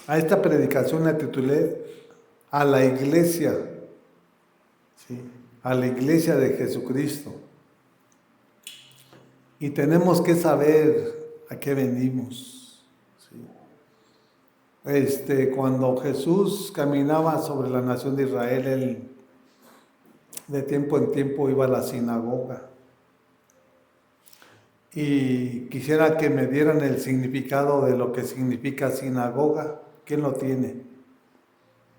A esta predicación la titulé a la iglesia, ¿sí? A la iglesia de Jesucristo. Y tenemos que saber a qué venimos, ¿sí? Cuando Jesús caminaba sobre la nación de Israel, él de tiempo en tiempo iba a la sinagoga. Y quisiera que me dieran el significado de lo que significa sinagoga. ¿Quién lo tiene?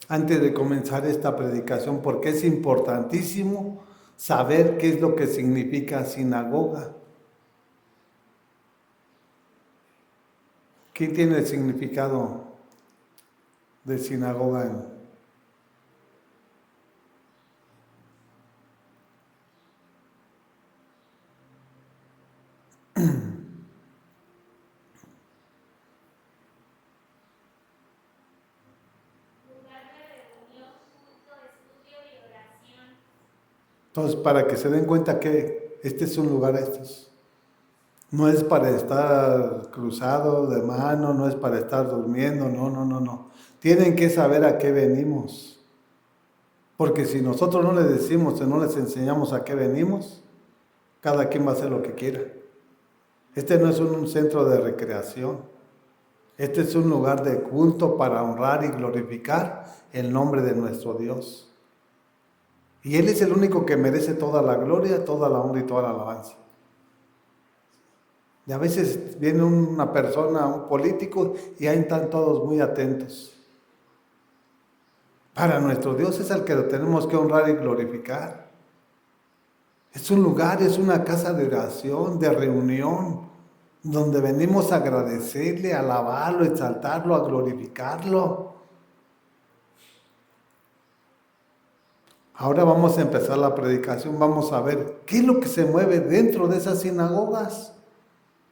Antes de comenzar esta predicación, porque es importantísimo saber qué es lo que significa sinagoga. ¿Quién tiene el significado de sinagoga? Entonces, para que se den cuenta que este es un lugar, no es para estar cruzado de mano, no es para estar durmiendo, no. Tienen que saber a qué venimos. Porque si nosotros no les decimos o no les enseñamos a qué venimos, cada quien va a hacer lo que quiera. Este no es un centro de recreación. Este es un lugar de culto para honrar y glorificar el nombre de nuestro Dios. Y Él es el único que merece toda la gloria, toda la honra y toda la alabanza. Y a veces viene una persona, un político, y ahí están todos muy atentos. Para nuestro Dios es al que lo tenemos que honrar y glorificar. Es un lugar, es una casa de oración, de reunión, donde venimos a agradecerle, a alabarlo, a exaltarlo, a glorificarlo. Ahora vamos a empezar la predicación, vamos a ver qué es lo que se mueve dentro de esas sinagogas,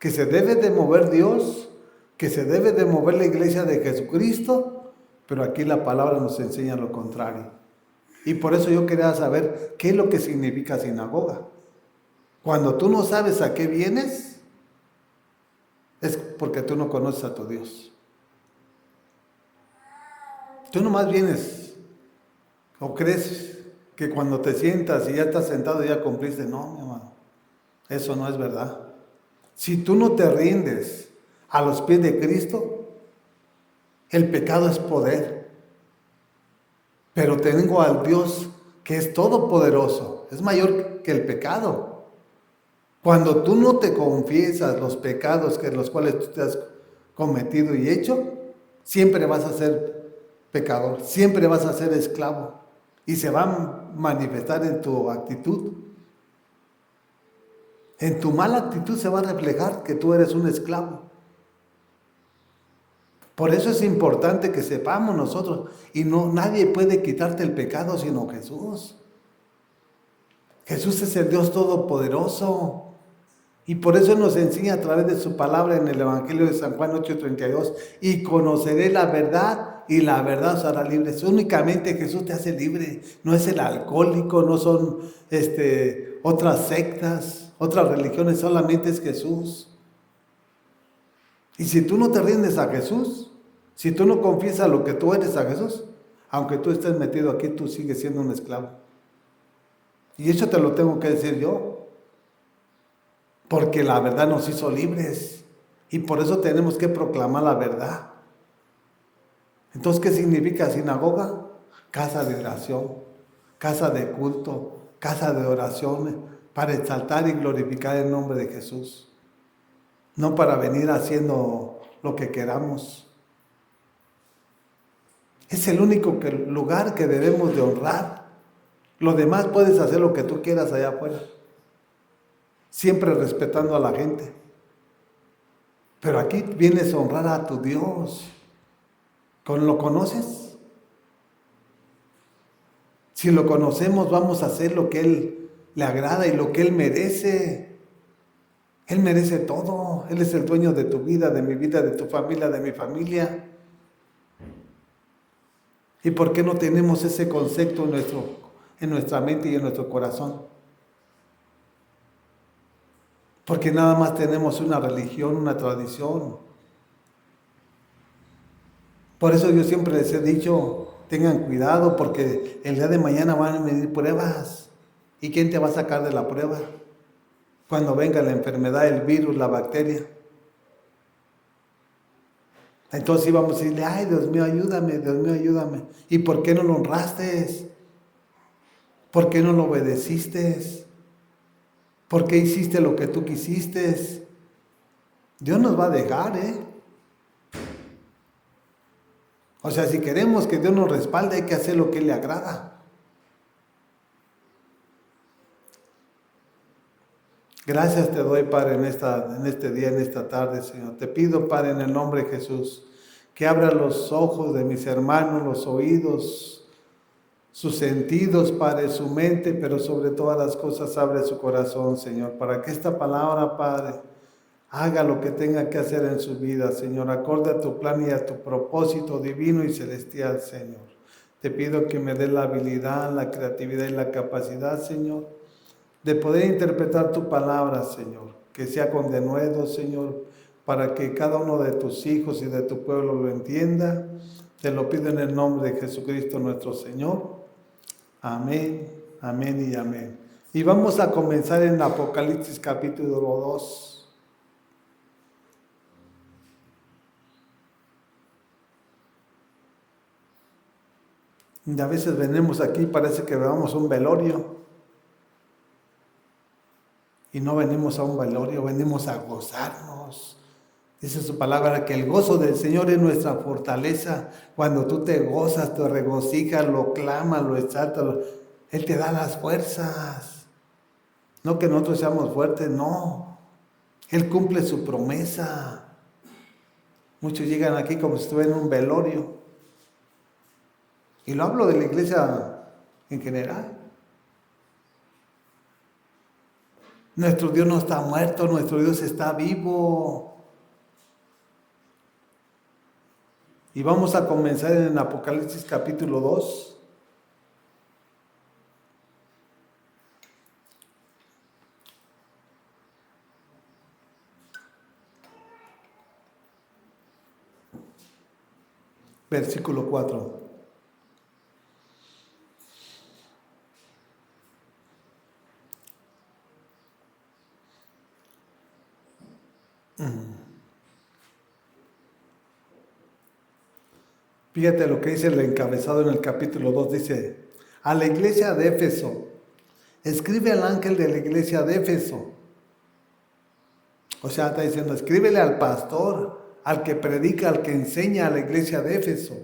que se debe de mover Dios, que se debe de mover la iglesia de Jesucristo, pero aquí la palabra nos enseña lo contrario. Y por eso yo quería saber qué es lo que significa sinagoga. Cuando tú no sabes a qué vienes, es porque tú no conoces a tu Dios. Tú nomás vienes o crees que cuando te sientas y ya estás sentado ya cumpliste. No, mi hermano, eso no es verdad. Si tú no te rindes a los pies de Cristo, el pecado es poder. Pero tengo al Dios que es todopoderoso, es mayor que el pecado. Cuando tú no te confiesas los pecados que los cuales tú te has cometido y hecho, siempre vas a ser pecador, siempre vas a ser esclavo y se va a manifestar en tu actitud. En tu mala actitud se va a reflejar que tú eres un esclavo. Por eso es importante que sepamos nosotros, y no, nadie puede quitarte el pecado sino Jesús. Jesús es el Dios todopoderoso. Y por eso nos enseña a través de su palabra en el Evangelio de San Juan 8:32, y conoceré la verdad y la verdad os hará libres. Únicamente Jesús te hace libre, no es el alcohólico, no son otras sectas, otras religiones, solamente es Jesús. Y si tú no te rindes a Jesús, si tú no confiesas lo que tú eres a Jesús, aunque tú estés metido aquí, tú sigues siendo un esclavo. Y eso te lo tengo que decir yo, porque la verdad nos hizo libres y por eso tenemos que proclamar la verdad. Entonces, ¿qué significa sinagoga? Casa de oración, casa de culto, casa de oración para exaltar y glorificar el nombre de Jesús. No para venir haciendo lo que queramos. Es el único lugar que debemos de honrar. Lo demás puedes hacer lo que tú quieras allá afuera, siempre respetando a la gente. Pero aquí vienes a honrar a tu Dios. ¿Lo conoces? Si lo conocemos, vamos a hacer lo que Él le agrada y lo que Él merece. Él merece todo. Él es el dueño de tu vida, de mi vida, de tu familia, de mi familia. ¿Y por qué no tenemos ese concepto en nuestra mente y en nuestro corazón? Porque nada más tenemos una religión, una tradición. Por eso yo siempre les he dicho, tengan cuidado porque el día de mañana van a venir pruebas. ¿Y quién te va a sacar de la prueba? Cuando venga la enfermedad, el virus, la bacteria. Entonces íbamos a decirle, ay, Dios mío, ayúdame, Dios mío, ayúdame. ¿Y por qué no lo honraste? ¿Por qué no lo obedeciste? ¿Por qué hiciste lo que tú quisiste? Dios nos va a dejar, ¿eh? O sea, si queremos que Dios nos respalde, hay que hacer lo que le agrada. Gracias te doy, Padre, en este día, en esta tarde, Señor. Te pido, Padre, en el nombre de Jesús, que abra los ojos de mis hermanos, los oídos, sus sentidos, Padre, su mente, pero sobre todas las cosas abre su corazón, Señor, para que esta palabra, Padre, haga lo que tenga que hacer en su vida, Señor, acorde a tu plan y a tu propósito divino y celestial, Señor. Te pido que me dé la habilidad, la creatividad y la capacidad, Señor, de poder interpretar tu palabra, Señor, que sea con denuedo, Señor, para que cada uno de tus hijos y de tu pueblo lo entienda. Te lo pido en el nombre de Jesucristo nuestro Señor. Amén, amén y amén. Y vamos a comenzar en Apocalipsis capítulo 2. Y a veces venimos aquí, parece que vamos a un velorio. Y no venimos a un velorio, venimos a gozarnos. Dice su palabra que el gozo del Señor es nuestra fortaleza. Cuando tú te gozas, te regocijas, lo clamas, lo exaltas, Él te da las fuerzas. No que nosotros seamos fuertes, no. Él cumple su promesa. Muchos llegan aquí como si estuvieran en un velorio. Y lo hablo de la iglesia en general. Nuestro Dios no está muerto, nuestro Dios está vivo. Y vamos a comenzar en Apocalipsis capítulo 2. Versículo 4. Fíjate lo que dice el encabezado en el capítulo 2. Dice, a la iglesia de Éfeso, escribe al ángel de la iglesia de Éfeso. O sea, está diciendo, escríbele al pastor, al que predica, al que enseña a la iglesia de Éfeso.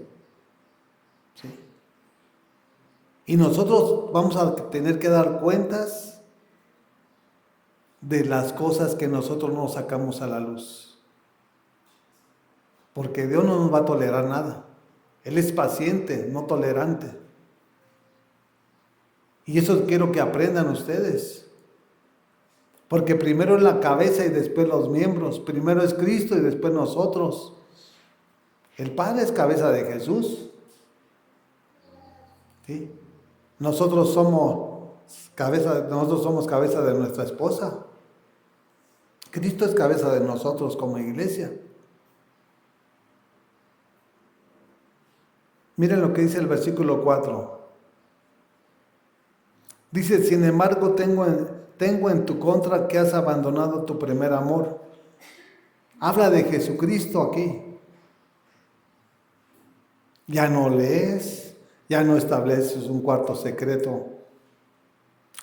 ¿Sí? Y nosotros vamos a tener que dar cuentas de las cosas que nosotros no sacamos a la luz. Porque Dios no nos va a tolerar nada. Él es paciente, no tolerante. Y eso quiero que aprendan ustedes. Porque primero es la cabeza y después los miembros. Primero es Cristo y después nosotros. El Padre es cabeza de Jesús. ¿Sí? Nosotros somos cabeza de nuestra esposa. Cristo es cabeza de nosotros como iglesia. Miren lo que dice el versículo 4. Dice, sin embargo, tengo en tu contra que has abandonado tu primer amor. Habla de Jesucristo aquí. Ya no lees, ya no estableces un cuarto secreto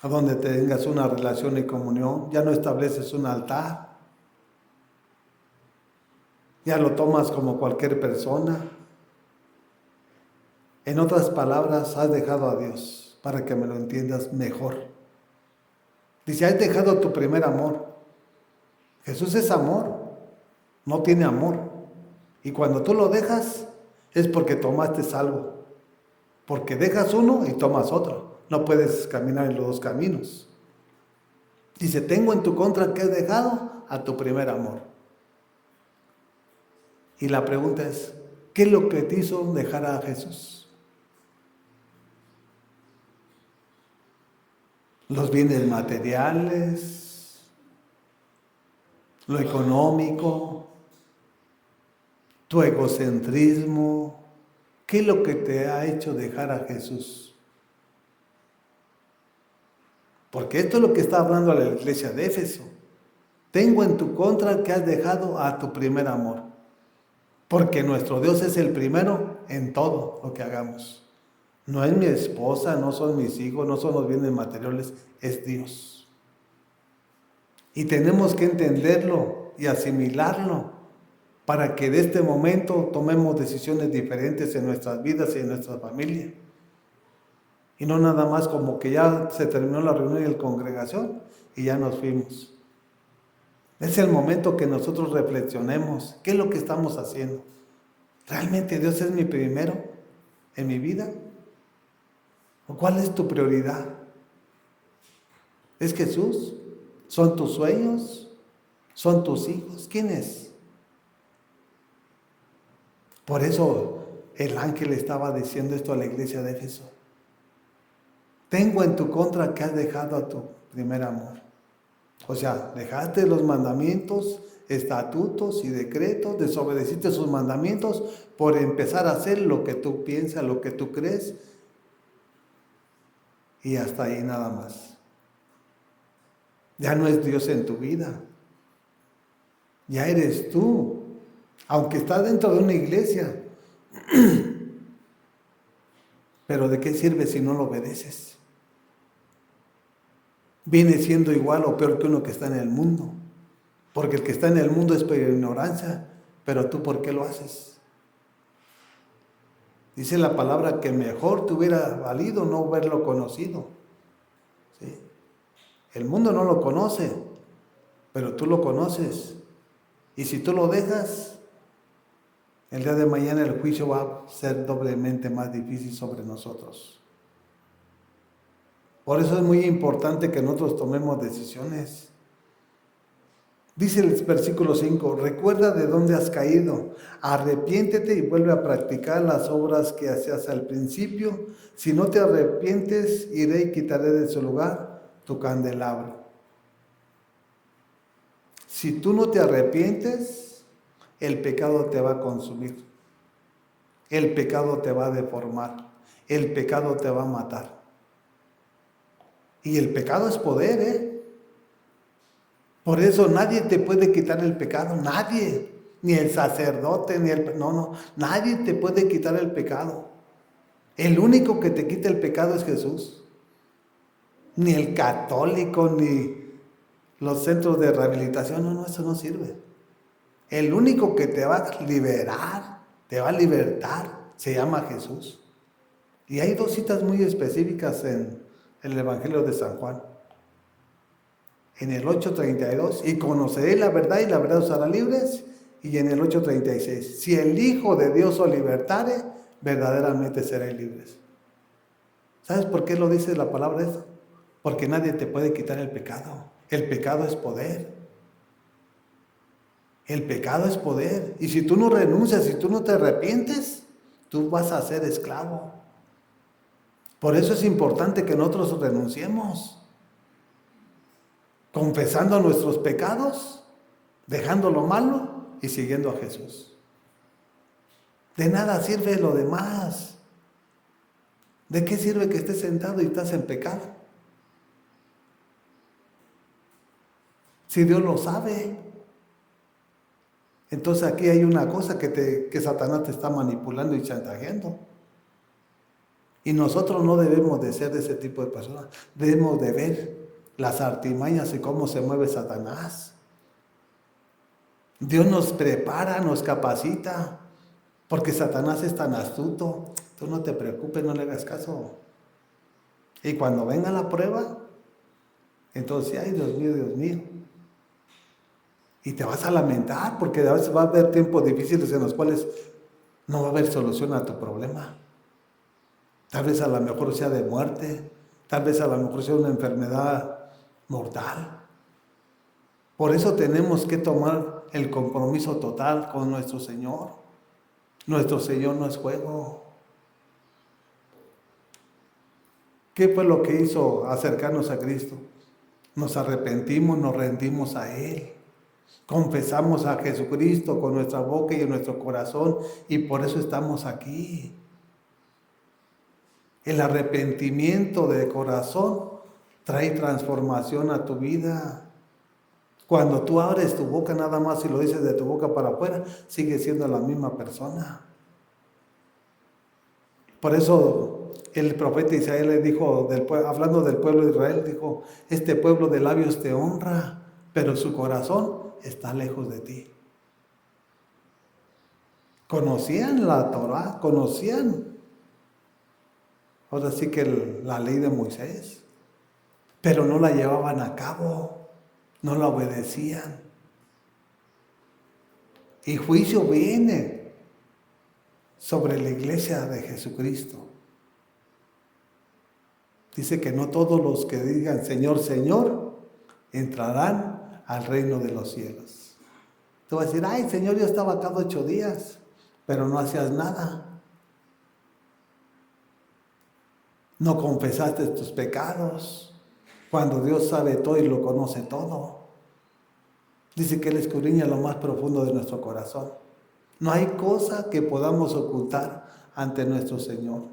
a donde tengas una relación y comunión, ya no estableces un altar, ya lo tomas como cualquier persona. En otras palabras, has dejado a Dios, para que me lo entiendas mejor. Dice, has dejado tu primer amor. Jesús es amor, no tiene amor. Y cuando tú lo dejas, es porque tomaste algo. Porque dejas uno y tomas otro. No puedes caminar en los dos caminos. Dice, tengo en tu contra que has dejado a tu primer amor. Y la pregunta es, ¿qué es lo que te hizo dejar a Jesús? Los bienes materiales, lo económico, tu egocentrismo, ¿Qué es lo que te ha hecho dejar a Jesús? Porque esto es lo que está hablando a la iglesia de Éfeso. Tengo en tu contra que has dejado a tu primer amor. Porque nuestro Dios es el primero en todo lo que hagamos. No es mi esposa, no son mis hijos, no son los bienes materiales, es Dios. Y tenemos que entenderlo y asimilarlo para que de este momento tomemos decisiones diferentes en nuestras vidas y en nuestra familia. Y no nada más como que ya se terminó la reunión y la congregación y ya nos fuimos. Es el momento que nosotros reflexionemos. ¿Qué es lo que estamos haciendo? ¿Realmente Dios es mi primero en mi vida? ¿O cuál es tu prioridad? ¿Es Jesús? ¿Son tus sueños? ¿Son tus hijos? ¿Quién es? Por eso el ángel estaba diciendo esto a la iglesia de Éfeso. Tengo en tu contra que has dejado a tu primer amor. O sea, dejaste los mandamientos, estatutos y decretos, desobedeciste sus mandamientos por empezar a hacer lo que tú piensas, lo que tú crees, y hasta ahí nada más. Ya no es Dios en tu vida, ya eres tú, aunque estás dentro de una iglesia. Pero ¿de qué sirve si no lo obedeces? Viene siendo igual o peor que uno que está en el mundo. Porque el que está en el mundo es por ignorancia, pero tú ¿por qué lo haces? Dice la palabra que mejor te hubiera valido no haberlo conocido. ¿Sí? El mundo no lo conoce, pero tú lo conoces. Y si tú lo dejas, el día de mañana el juicio va a ser doblemente más difícil sobre nosotros. Por eso es muy importante que nosotros tomemos decisiones. Dice el versículo 5, recuerda de dónde has caído, arrepiéntete y vuelve a practicar las obras que hacías al principio. Si no te arrepientes, iré y quitaré de su lugar tu candelabro. Si tú no te arrepientes, el pecado te va a consumir. El pecado te va a deformar. El pecado te va a matar. Y el pecado es poder, ¿eh? Por eso nadie te puede quitar el pecado, nadie, ni el sacerdote, nadie te puede quitar el pecado. El único que te quita el pecado es Jesús. Ni el católico, ni los centros de rehabilitación, no, eso no sirve. El único que te va a liberar, te va a libertar, se llama Jesús. Y hay dos citas muy específicas en el Evangelio de San Juan. En el 8:32, y conoceré la verdad y la verdad os hará libres. Y en el 8:36, si el Hijo de Dios os libertare, verdaderamente seréis libres. ¿Sabes por qué lo dice la palabra eso? Porque nadie te puede quitar el pecado. El pecado es poder. El pecado es poder. Y si tú no renuncias, si tú no te arrepientes, tú vas a ser esclavo. Por eso es importante que nosotros renunciemos. Confesando nuestros pecados, dejando lo malo y siguiendo a Jesús. De nada sirve lo demás. ¿De qué sirve que estés sentado y estás en pecado? Si Dios lo sabe. Entonces aquí hay una cosa que Satanás te está manipulando y chantajeando. Y nosotros no debemos de ser de ese tipo de personas. Debemos de ver las artimañas y cómo se mueve Satanás. Dios nos prepara, nos capacita, porque Satanás es tan astuto. Tú no te preocupes, no le hagas caso. Y cuando venga la prueba, entonces, ay, Dios mío, Dios mío. Y te vas a lamentar, porque a veces va a haber tiempos difíciles en los cuales no va a haber solución a tu problema. Tal vez a lo mejor sea de muerte, tal vez a lo mejor sea una enfermedad mortal. Por eso tenemos que tomar el compromiso total con nuestro Señor. Nuestro Señor no es juego. ¿Qué fue lo que hizo acercarnos a Cristo? Nos arrepentimos, nos rendimos a Él. Confesamos a Jesucristo con nuestra boca y en nuestro corazón, y por eso estamos aquí. El arrepentimiento de corazón trae transformación a tu vida. Cuando tú abres tu boca nada más y lo dices de tu boca para afuera, sigues siendo la misma persona. Por eso el profeta Isaías le dijo, hablando del pueblo de Israel, dijo, este pueblo de labios te honra, pero su corazón está lejos de ti. Conocían la Torá, conocían ahora sí que la ley de Moisés, pero no la llevaban a cabo, no la obedecían. Y juicio viene sobre la iglesia de Jesucristo. Dice que no todos los que digan Señor, Señor, entrarán al reino de los cielos. Tú vas a decir, ay Señor, yo estaba acá 8 días, pero no hacías nada. No confesaste tus pecados, cuando Dios sabe todo y lo conoce todo. Dice que Él escudriña lo más profundo de nuestro corazón. No hay cosa que podamos ocultar ante nuestro Señor.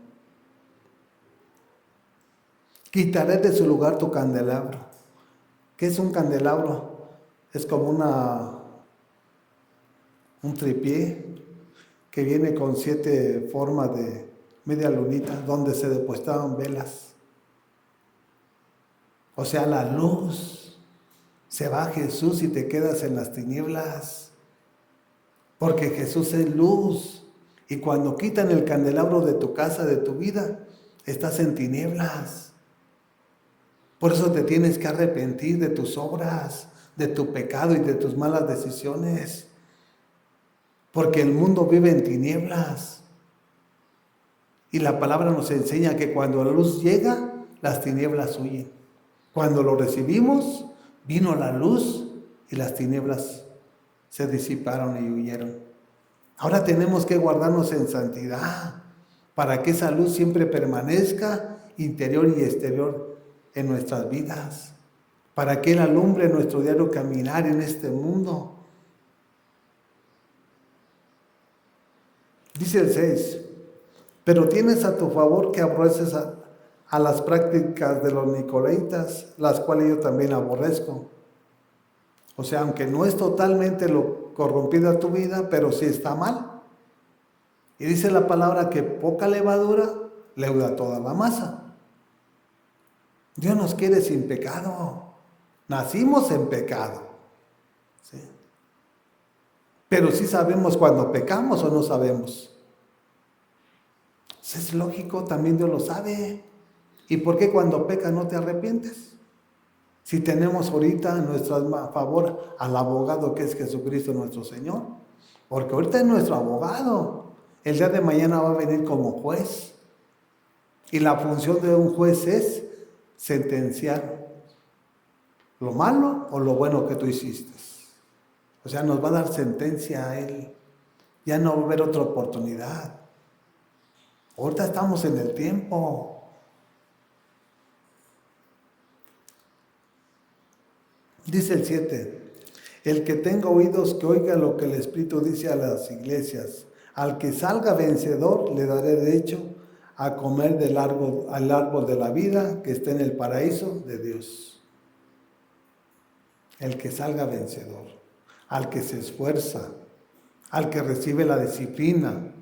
Quitaré de su lugar tu candelabro. ¿Qué es un candelabro? Es como un tripié que viene con 7 formas de media lunita donde se depositaban velas. O sea, la luz. Se va Jesús y te quedas en las tinieblas. Porque Jesús es luz. Y cuando quitan el candelabro de tu casa, de tu vida, estás en tinieblas. Por eso te tienes que arrepentir de tus obras, de tu pecado y de tus malas decisiones. Porque el mundo vive en tinieblas. Y la palabra nos enseña que cuando la luz llega, las tinieblas huyen. Cuando lo recibimos, vino la luz y las tinieblas se disiparon y huyeron. Ahora tenemos que guardarnos en santidad para que esa luz siempre permanezca interior y exterior en nuestras vidas, para que Él alumbre nuestro diario caminar en este mundo. Dice el 6, pero tienes a tu favor que aborreces a las prácticas de los nicolaitas, las cuales yo también aborrezco. O sea, aunque no es totalmente lo corrompido a tu vida, pero sí está mal. Y dice la palabra que poca levadura leuda toda la masa. Dios nos quiere sin pecado. Nacimos en pecado. ¿Sí? Pero sí sabemos cuando pecamos o no sabemos. Es lógico, también Dios lo sabe. ¿Y por qué cuando pecas no te arrepientes? Si tenemos ahorita a nuestro favor al abogado que es Jesucristo nuestro Señor. Porque ahorita es nuestro abogado. El día de mañana va a venir como juez. Y la función de un juez es sentenciar lo malo o lo bueno que tú hiciste. O sea, nos va a dar sentencia a Él. Ya no va a haber otra oportunidad. Ahorita estamos en el tiempo. Dice el 7, el que tenga oídos que oiga lo que el Espíritu dice a las iglesias. Al que salga vencedor le daré derecho a comer al árbol de la vida que está en el paraíso de Dios. El que salga vencedor, al que se esfuerza, al que recibe la disciplina,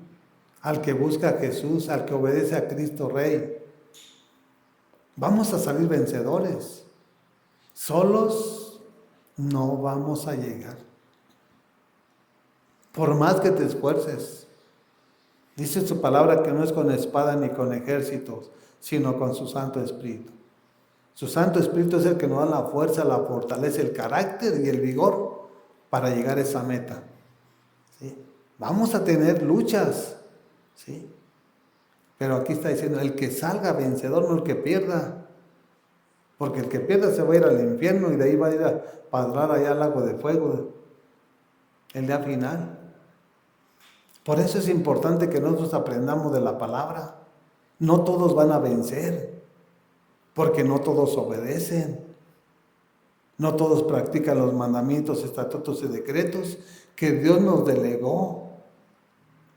al que busca a Jesús, al que obedece a Cristo Rey. Vamos a salir vencedores. Solos no vamos a llegar. Por más que te esfuerces. Dice su palabra que no es con espada ni con ejércitos, sino con su Santo Espíritu. Su Santo Espíritu es el que nos da la fuerza, la fortaleza, el carácter y el vigor para llegar a esa meta. ¿Sí? Vamos a tener luchas, ¿sí? Pero aquí está diciendo, el que salga vencedor, no el que pierda. Porque el que pierda se va a ir al infierno y de ahí va a ir a padrar allá al lago de fuego, el día final. Por eso es importante que nosotros aprendamos de la palabra. No todos van a vencer, porque no todos obedecen. No todos practican los mandamientos, estatutos y decretos que Dios nos delegó.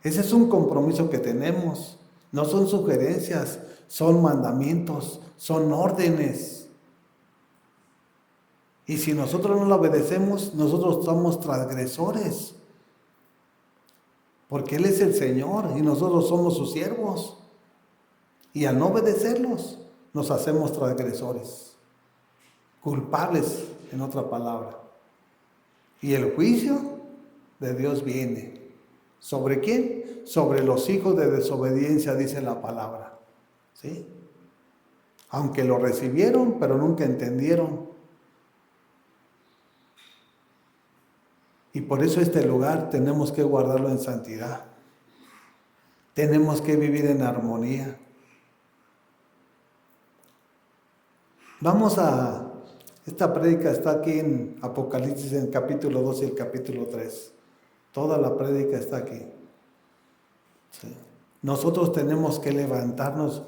Ese es un compromiso que tenemos. No son sugerencias, son mandamientos, son órdenes. Y si nosotros no lo obedecemos, nosotros somos transgresores. Porque Él es el Señor y nosotros somos sus siervos. Y al no obedecerlos, nos hacemos transgresores. Culpables, en otra palabra. Y el juicio de Dios viene. ¿Sobre quién? Sobre los hijos de desobediencia, dice la palabra. ¿Sí? Aunque lo recibieron, pero nunca entendieron. Y por eso este lugar tenemos que guardarlo en santidad. Tenemos que vivir en armonía. Esta prédica está aquí en Apocalipsis, en el capítulo 2 y el capítulo 3. Toda la prédica está aquí. Sí. Nosotros tenemos que levantarnos,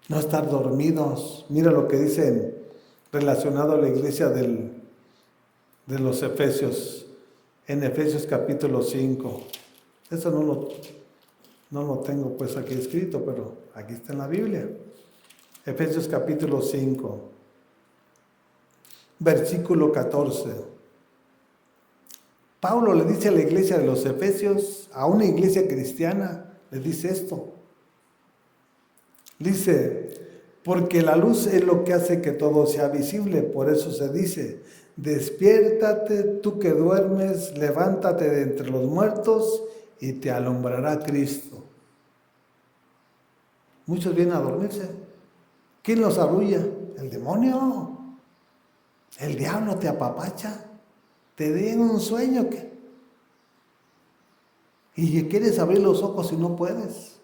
no estar dormidos. Mira lo que dicen relacionado a la iglesia de los Efesios. En Efesios capítulo 5. Eso no lo tengo pues aquí escrito, pero aquí está en la Biblia. Efesios capítulo 5. Versículo 14. Pablo le dice a la iglesia de los Efesios, a una iglesia cristiana, le dice esto. Dice, porque la luz es lo que hace que todo sea visible, por eso se dice, despiértate tú que duermes, levántate de entre los muertos y te alumbrará Cristo. Muchos vienen a dormirse. ¿Quién los arrulla? El demonio. El diablo te apapacha. Te den un sueño y quieres abrir los ojos y no puedes.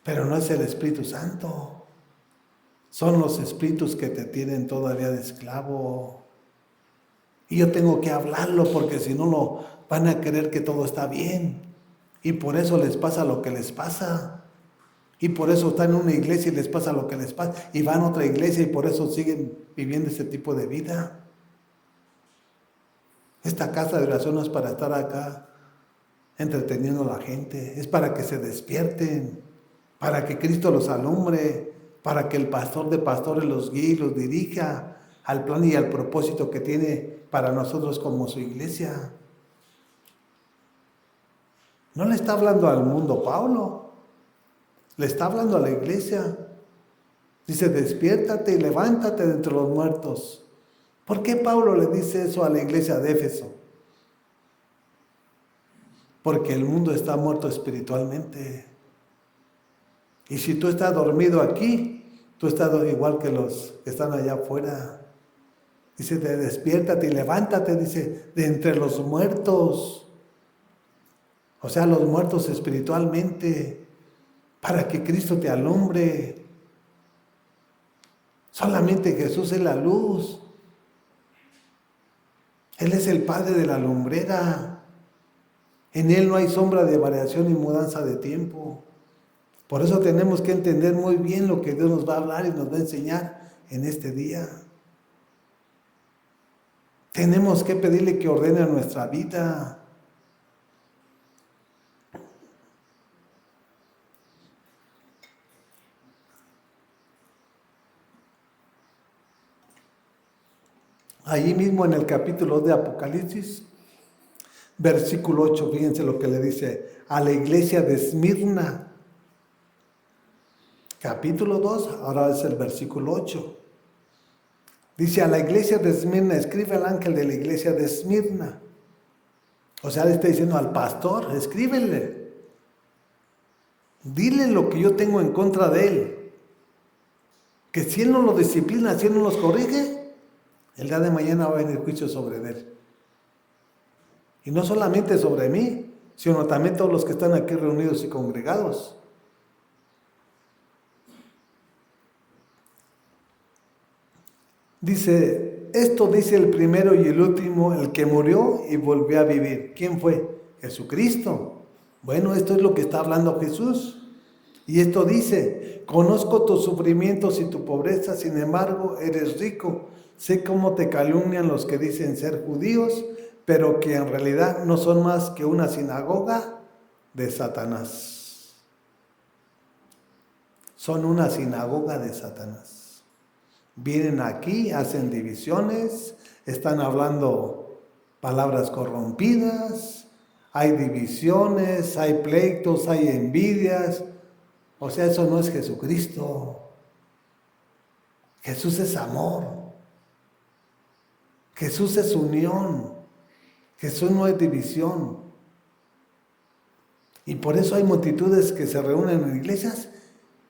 Pero no es el Espíritu Santo. Son los espíritus que te tienen todavía de esclavo. Y yo tengo que hablarlo porque si no van a creer que todo está bien. Y por eso les pasa lo que les pasa. Y por eso están en una iglesia y les pasa lo que les pasa. Y van a otra iglesia y por eso siguen viviendo ese tipo de vida. Esta casa de oración no es para estar acá entreteniendo a la gente. Es para que se despierten. Para que Cristo los alumbre. Para que el pastor de pastores los guíe y los dirija al plan y al propósito que tiene para nosotros como su iglesia. No le está hablando al mundo Pablo, le está hablando a la iglesia. Dice, despiértate y levántate de entre los muertos. ¿Por qué Pablo le dice eso a la iglesia de Éfeso? Porque el mundo está muerto espiritualmente. Y si tú estás dormido aquí, tú estás igual que los que están allá afuera. Dice, despiértate y levántate, dice, de entre los muertos. O sea, los muertos espiritualmente, para que Cristo te alumbre. Solamente Jesús es la luz. Él es el Padre de la lumbrera. En Él no hay sombra de variación ni mudanza de tiempo. Por eso tenemos que entender muy bien lo que Dios nos va a hablar y nos va a enseñar en este día. Tenemos que pedirle que ordene nuestra vida. Allí mismo en el capítulo 2 de Apocalipsis, versículo 8, fíjense lo que le dice a la iglesia de Esmirna. Capítulo 2, ahora es el versículo 8. Dice, a la iglesia de Esmirna, escribe al ángel de la iglesia de Esmirna. O sea, le está diciendo al pastor, escríbele. Dile lo que yo tengo en contra de él. Que si él no lo disciplina, si él no los corrige, el día de mañana va a venir juicio sobre él. Y no solamente sobre mí, sino también todos los que están aquí reunidos y congregados. Dice, esto dice el primero y el último, el que murió y volvió a vivir. ¿Quién fue? Jesucristo. Bueno, esto es lo que está hablando Jesús. Y esto dice, conozco tus sufrimientos y tu pobreza, sin embargo, eres rico. Sé cómo te calumnian los que dicen ser judíos, pero que en realidad no son más que una sinagoga de Satanás. son una sinagoga de Satanás. Vienen aquí, hacen divisiones, están hablando palabras corrompidas, hay divisiones, hay pleitos, hay envidias. O sea, eso no es Jesucristo. Jesús es amor. Jesús es unión. Jesús no es división. Y por eso hay multitudes que se reúnen en iglesias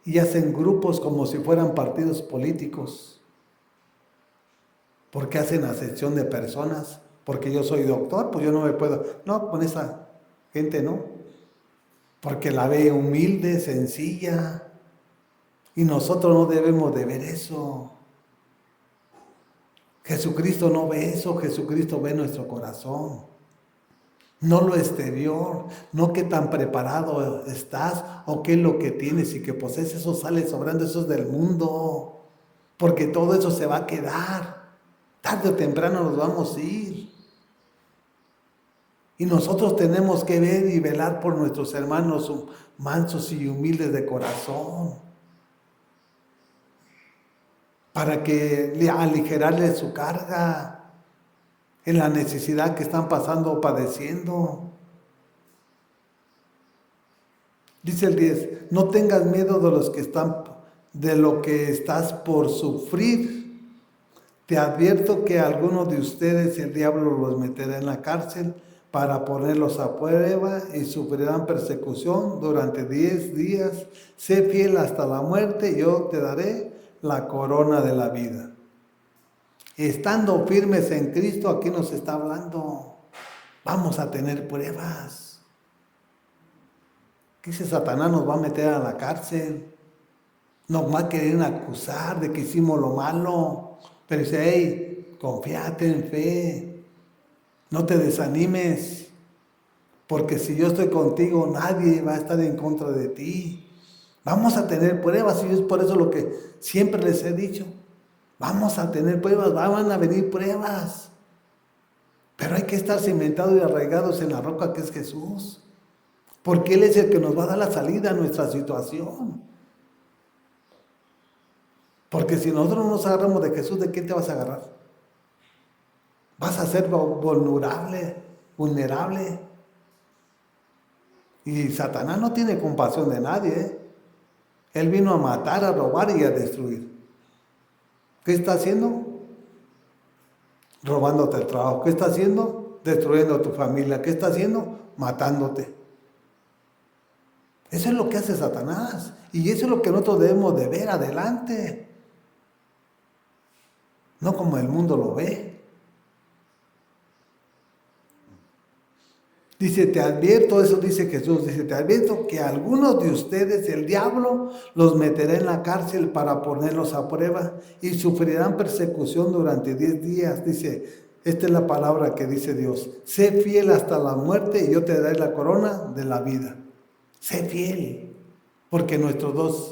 y hacen grupos como si fueran partidos políticos. Porque hacen acepción de personas. Porque yo soy doctor, pues yo no me puedo. No, con esa gente no. Porque la ve humilde, sencilla. Y nosotros no debemos de ver eso. Jesucristo no ve eso, Jesucristo ve nuestro corazón. No lo exterior, no qué tan preparado estás o qué es lo que tienes y que posees, eso sale sobrando, eso es del mundo. Porque todo eso se va a quedar. Tarde o temprano nos vamos a ir. Y nosotros tenemos que ver y velar por nuestros hermanos mansos y humildes de corazón. Para que aligerarles su carga en la necesidad que están pasando o padeciendo. Dice el 10, no tengas miedo de lo que estás por sufrir. Te advierto que algunos de ustedes el diablo los meterá en la cárcel para ponerlos a prueba y sufrirán persecución durante 10 días. Sé fiel hasta la muerte y yo te daré la corona de la vida. Estando firmes en Cristo, aquí nos está hablando, vamos a tener pruebas. ¿Qué dice Satanás? Nos va a meter a la cárcel, nos va a querer acusar de que hicimos lo malo, pero dice, hey, confíate en fe, no te desanimes, porque si yo estoy contigo, nadie va a estar en contra de ti. Vamos a tener pruebas, y es por eso lo que siempre les he dicho. Vamos a tener pruebas, van a venir pruebas. Pero hay que estar cimentados y arraigados en la roca que es Jesús. Porque Él es el que nos va a dar la salida a nuestra situación. Porque si nosotros no nos agarramos de Jesús, ¿de quién te vas a agarrar? Vas a ser vulnerable. Y Satanás no tiene compasión de nadie, ¿eh? Él vino a matar, a robar y a destruir. ¿Qué está haciendo? Robándote el trabajo. ¿Qué está haciendo? Destruyendo a tu familia. ¿Qué está haciendo? Matándote. Eso es lo que hace Satanás. Y eso es lo que nosotros debemos de ver adelante. No como el mundo lo ve. Dice, te advierto, eso dice Jesús, dice, te advierto que algunos de ustedes, el diablo, los meterá en la cárcel para ponerlos a prueba y sufrirán persecución durante 10 días. Dice, esta es la palabra que dice Dios, sé fiel hasta la muerte y yo te daré la corona de la vida. Sé fiel, porque nuestro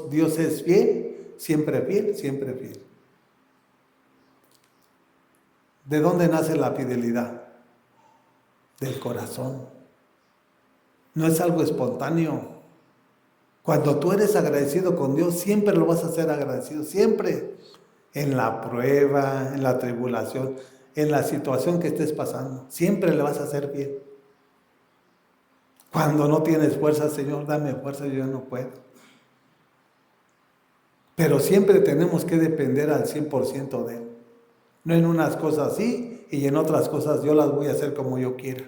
Dios es fiel, siempre fiel, siempre fiel. ¿De dónde nace la fidelidad? Del corazón. No es algo espontáneo. Cuando tú eres agradecido con Dios, siempre lo vas a hacer agradecido, siempre. En la prueba, en la tribulación, en la situación que estés pasando, siempre le vas a hacer bien. Cuando no tienes fuerza, Señor, dame fuerza, yo no puedo. Pero siempre tenemos que depender al 100% de Él. No en unas cosas sí y en otras cosas yo las voy a hacer como yo quiera.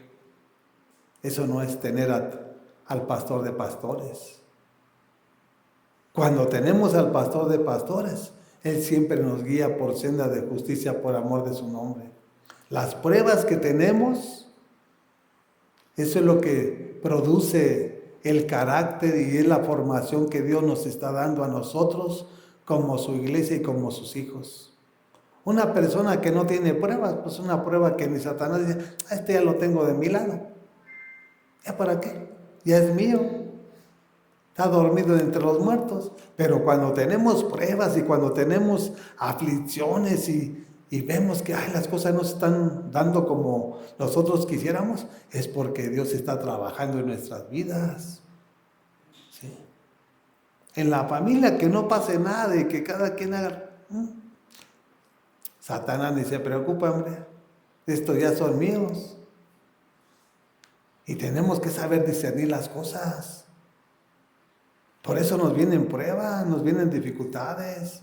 Eso no es tener al pastor de pastores. Cuando tenemos al pastor de pastores, Él siempre nos guía por senda de justicia por amor de su nombre. Las pruebas que tenemos, eso es lo que produce el carácter y es la formación que Dios nos está dando a nosotros como su iglesia y como sus hijos. Una persona que no tiene pruebas, pues una prueba que ni Satanás dice, este ya lo tengo de mi lado. ¿Ya para qué? Ya es mío. Está dormido entre los muertos. Pero cuando tenemos pruebas y cuando tenemos aflicciones y vemos que las cosas no se están dando como nosotros quisiéramos, es porque Dios está trabajando en nuestras vidas. ¿Sí? En la familia que no pase nada y que cada quien haga... Satanás ni se preocupa, hombre. Estos ya son míos. Y tenemos que saber discernir las cosas. Por eso nos vienen pruebas, nos vienen dificultades.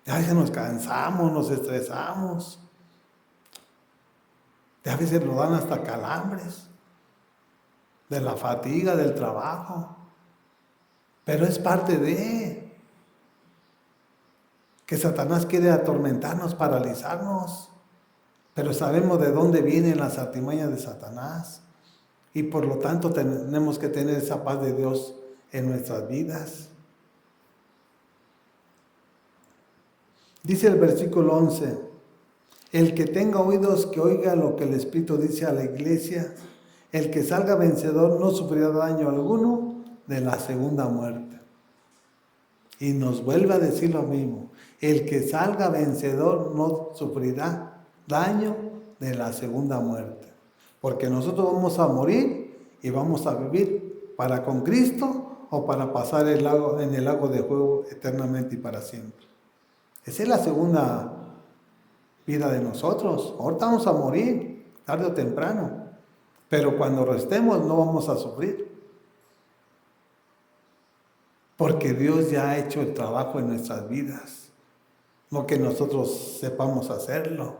A veces nos cansamos, nos estresamos. A veces nos dan hasta calambres. De la fatiga, del trabajo. Pero es parte de que Satanás quiere atormentarnos, paralizarnos. Pero sabemos de dónde vienen las artimañas de Satanás. Y por lo tanto tenemos que tener esa paz de Dios en nuestras vidas. Dice el versículo 11, el que tenga oídos que oiga lo que el Espíritu dice a la iglesia, el que salga vencedor no sufrirá daño alguno de la segunda muerte. Y nos vuelve a decir lo mismo, el que salga vencedor no sufrirá daño de la segunda muerte. Porque nosotros vamos a morir y vamos a vivir para con Cristo o para pasar en el lago de fuego eternamente y para siempre. Esa es la segunda vida de nosotros. Ahorita vamos a morir, tarde o temprano. Pero cuando restemos no vamos a sufrir. Porque Dios ya ha hecho el trabajo en nuestras vidas. No que nosotros sepamos hacerlo.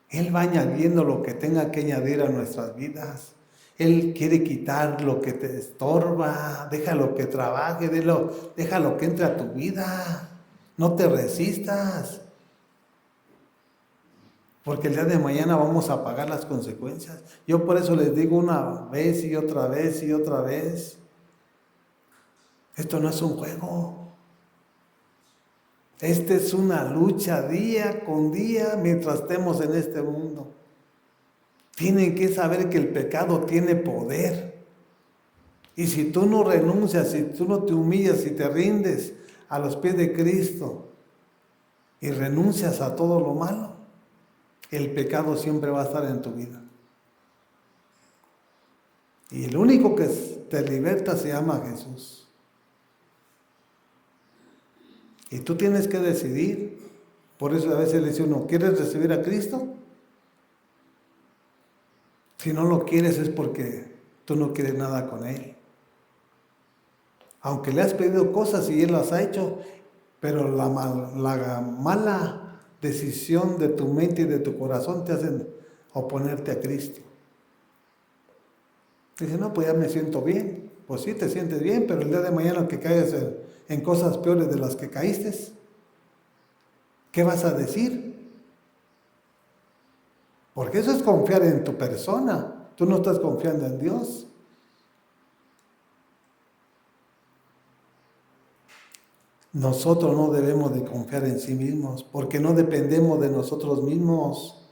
Él va añadiendo lo que tenga que añadir a nuestras vidas. Él quiere quitar lo que te estorba. Déjalo que trabaje, déjalo que entre a tu vida. No te resistas. Porque el día de mañana vamos a pagar las consecuencias. Yo por eso les digo una vez y otra vez y otra vez. Esto no es un juego. Esta es una lucha día con día mientras estemos en este mundo. Tienen que saber que el pecado tiene poder. Y si tú no renuncias, si tú no te humillas y te rindes a los pies de Cristo y renuncias a todo lo malo, el pecado siempre va a estar en tu vida. Y el único que te liberta se llama Jesús. Y tú tienes que decidir. Por eso a veces le dice uno, ¿quieres recibir a Cristo? Si no lo quieres es porque tú no quieres nada con Él. Aunque le has pedido cosas y Él las ha hecho, pero la mala decisión de tu mente y de tu corazón te hacen oponerte a Cristo. Dice, no, pues ya me siento bien. Pues sí, te sientes bien, pero el día de mañana que caigas en cosas peores de las que caíste, ¿qué vas a decir? Porque eso es confiar en tu persona. Tú no estás confiando en Dios. Nosotros no debemos de confiar en sí mismos, porque no dependemos de nosotros mismos.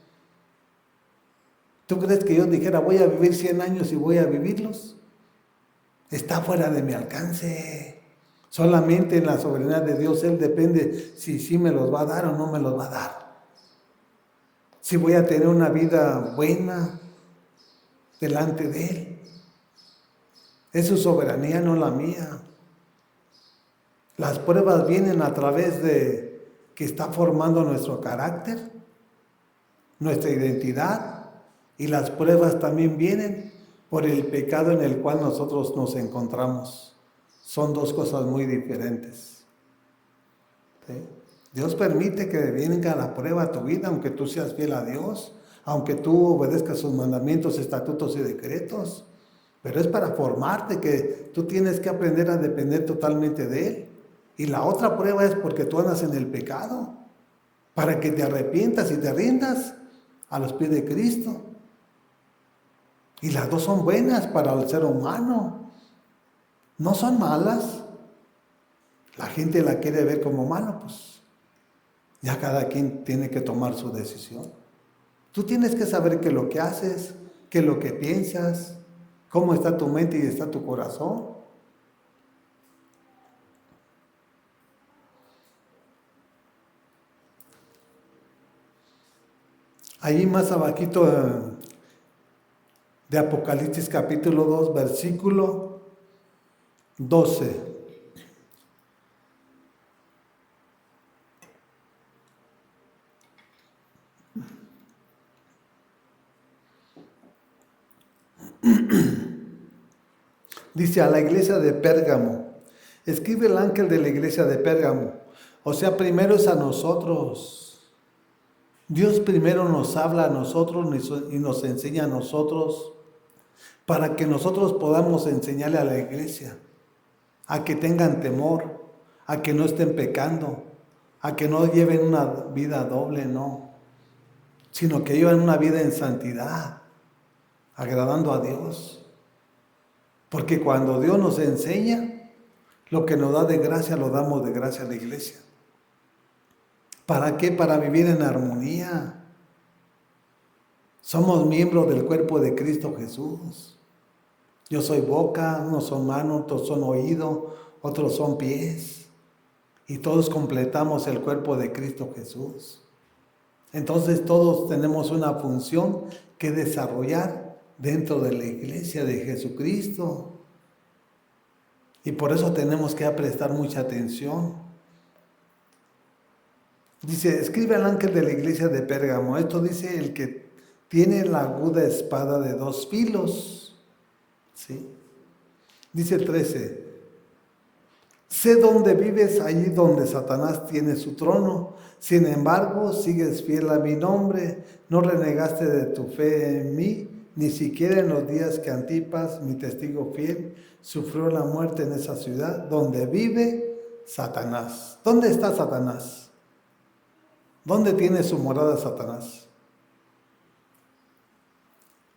¿Tú crees que yo dijera, voy a vivir 100 años y voy a vivirlos? Está fuera de mi alcance. Solamente en la soberanía de Dios, Él depende si sí me los va a dar o no me los va a dar. Si voy a tener una vida buena delante de Él. Es su soberanía, no la mía. Las pruebas vienen a través de que está formando nuestro carácter, nuestra identidad, y las pruebas también vienen por el pecado en el cual nosotros nos encontramos. Son dos cosas muy diferentes. ¿Sí? Dios permite que venga la prueba a tu vida, aunque tú seas fiel a Dios, aunque tú obedezcas sus mandamientos, estatutos y decretos, pero es para formarte, que tú tienes que aprender a depender totalmente de Él. Y la otra prueba es porque tú andas en el pecado, para que te arrepientas y te rindas a los pies de Cristo. Y las dos son buenas para el ser humano. No son malas. La gente la quiere ver como malo, pues ya cada quien tiene que tomar su decisión. Tú tienes que saber que lo que haces, que lo que piensas, cómo está tu mente y está tu corazón. Ahí más abajito de Apocalipsis capítulo 2, versículo 12. Dice a la iglesia de Pérgamo, escribe el ángel de la iglesia de Pérgamo. O sea, primero es a nosotros. Dios primero nos habla a nosotros y nos enseña a nosotros para que nosotros podamos enseñarle a la iglesia a que tengan temor, a que no estén pecando, a que no lleven una vida doble, no, sino que lleven una vida en santidad, agradando a Dios. Porque cuando Dios nos enseña, lo que nos da de gracia, lo damos de gracia a la iglesia. ¿Para qué? Para vivir en armonía. Somos miembros del cuerpo de Cristo Jesús. Yo soy boca, unos son manos, otros son oídos, otros son pies. Y todos completamos el cuerpo de Cristo Jesús. Entonces todos tenemos una función que desarrollar dentro de la iglesia de Jesucristo. Y por eso tenemos que prestar mucha atención. Dice, escribe al ángel de la iglesia de Pérgamo. Esto dice el que tiene la aguda espada de 2 filos. ¿Sí? Dice 13. Sé dónde vives, allí donde Satanás tiene su trono. Sin embargo, sigues fiel a mi nombre. No renegaste de tu fe en mí, ni siquiera en los días que Antipas, mi testigo fiel, sufrió la muerte en esa ciudad donde vive Satanás. ¿Dónde está Satanás? ¿Dónde tiene su morada Satanás?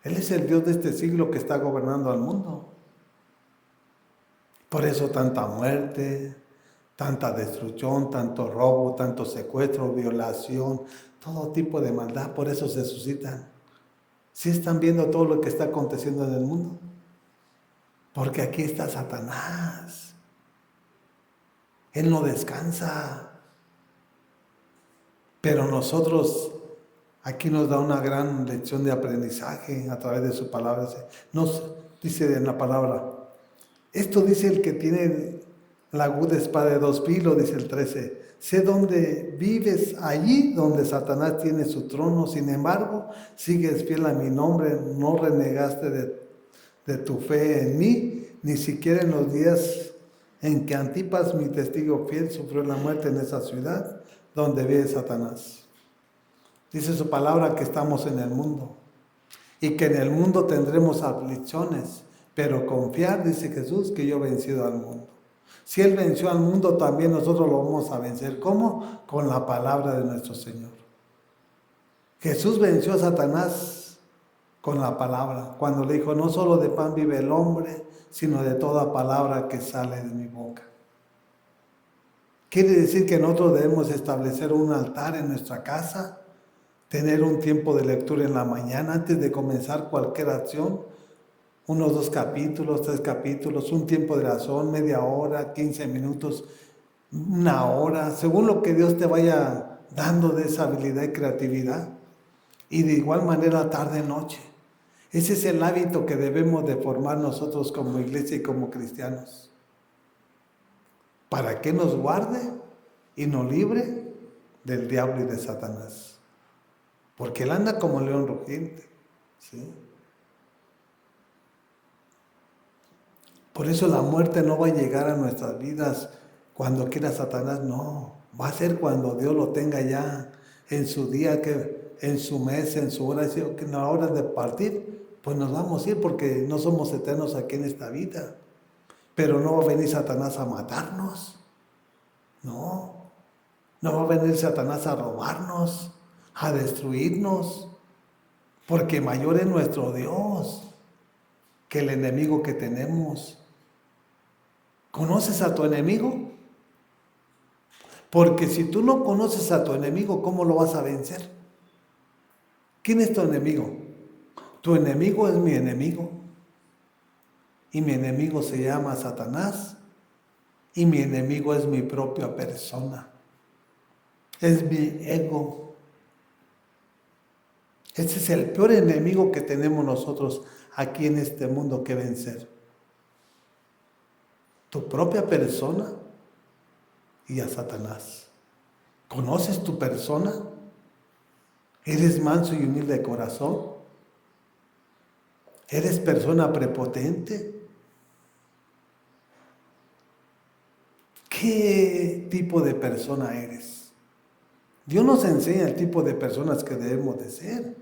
Él es el Dios de este siglo que está gobernando al mundo. Por eso tanta muerte, tanta destrucción, tanto robo, tanto secuestro, violación, todo tipo de maldad, por eso se suscitan. ¿Sí están viendo todo lo que está aconteciendo en el mundo? Porque aquí está Satanás. Él no descansa. Pero nosotros, aquí nos da una gran lección de aprendizaje a través de su palabra. Nos dice en la palabra, esto dice el que tiene la aguda espada de 2 filos, dice el 13. Sé dónde vives, allí donde Satanás tiene su trono. Sin embargo, sigues fiel a mi nombre, no renegaste de tu fe en mí, ni siquiera en los días en que Antipas, mi testigo fiel, sufrió la muerte en esa ciudad donde vive Satanás. Dice su palabra que estamos en el mundo y que en el mundo tendremos aflicciones, pero confiar, dice Jesús, que yo he vencido al mundo. Si Él venció al mundo, también nosotros lo vamos a vencer. ¿Cómo? Con la palabra de nuestro Señor. Jesús venció a Satanás con la palabra, cuando le dijo, no solo de pan vive el hombre, sino de toda palabra que sale de mi boca. Quiere decir que nosotros debemos establecer un altar en nuestra casa, tener un tiempo de lectura en la mañana antes de comenzar cualquier acción, unos 2 capítulos, 3 capítulos, un tiempo de oración, media hora, 15 minutos, 1 hora, según lo que Dios te vaya dando de esa habilidad y creatividad. Y de igual manera tarde noche. Ese es el hábito que debemos de formar nosotros como iglesia y como cristianos. Para que nos guarde y nos libre del diablo y de Satanás. Porque él anda como león rugiente. ¿Sí? Por eso la muerte no va a llegar a nuestras vidas cuando quiera Satanás, no. Va a ser cuando Dios lo tenga ya en su día, en su mes, en su hora, que en la hora de partir, pues nos vamos a ir porque no somos eternos aquí en esta vida. Pero no va a venir Satanás a matarnos. No. No va a venir Satanás a robarnos, a destruirnos. Porque mayor es nuestro Dios que el enemigo que tenemos. ¿Conoces a tu enemigo? Porque si tú no conoces a tu enemigo, ¿cómo lo vas a vencer? ¿Quién es tu enemigo? Tu enemigo es mi enemigo. Y mi enemigo se llama Satanás. Y mi enemigo es mi propia persona. Es mi ego. Ese es el peor enemigo que tenemos nosotros aquí en este mundo que vencer. tu propia persona y a Satanás. ¿Conoces tu persona? ¿Eres manso y humilde de corazón? ¿Eres persona prepotente? ¿Qué tipo de persona eres? Dios nos enseña el tipo de personas que debemos de ser.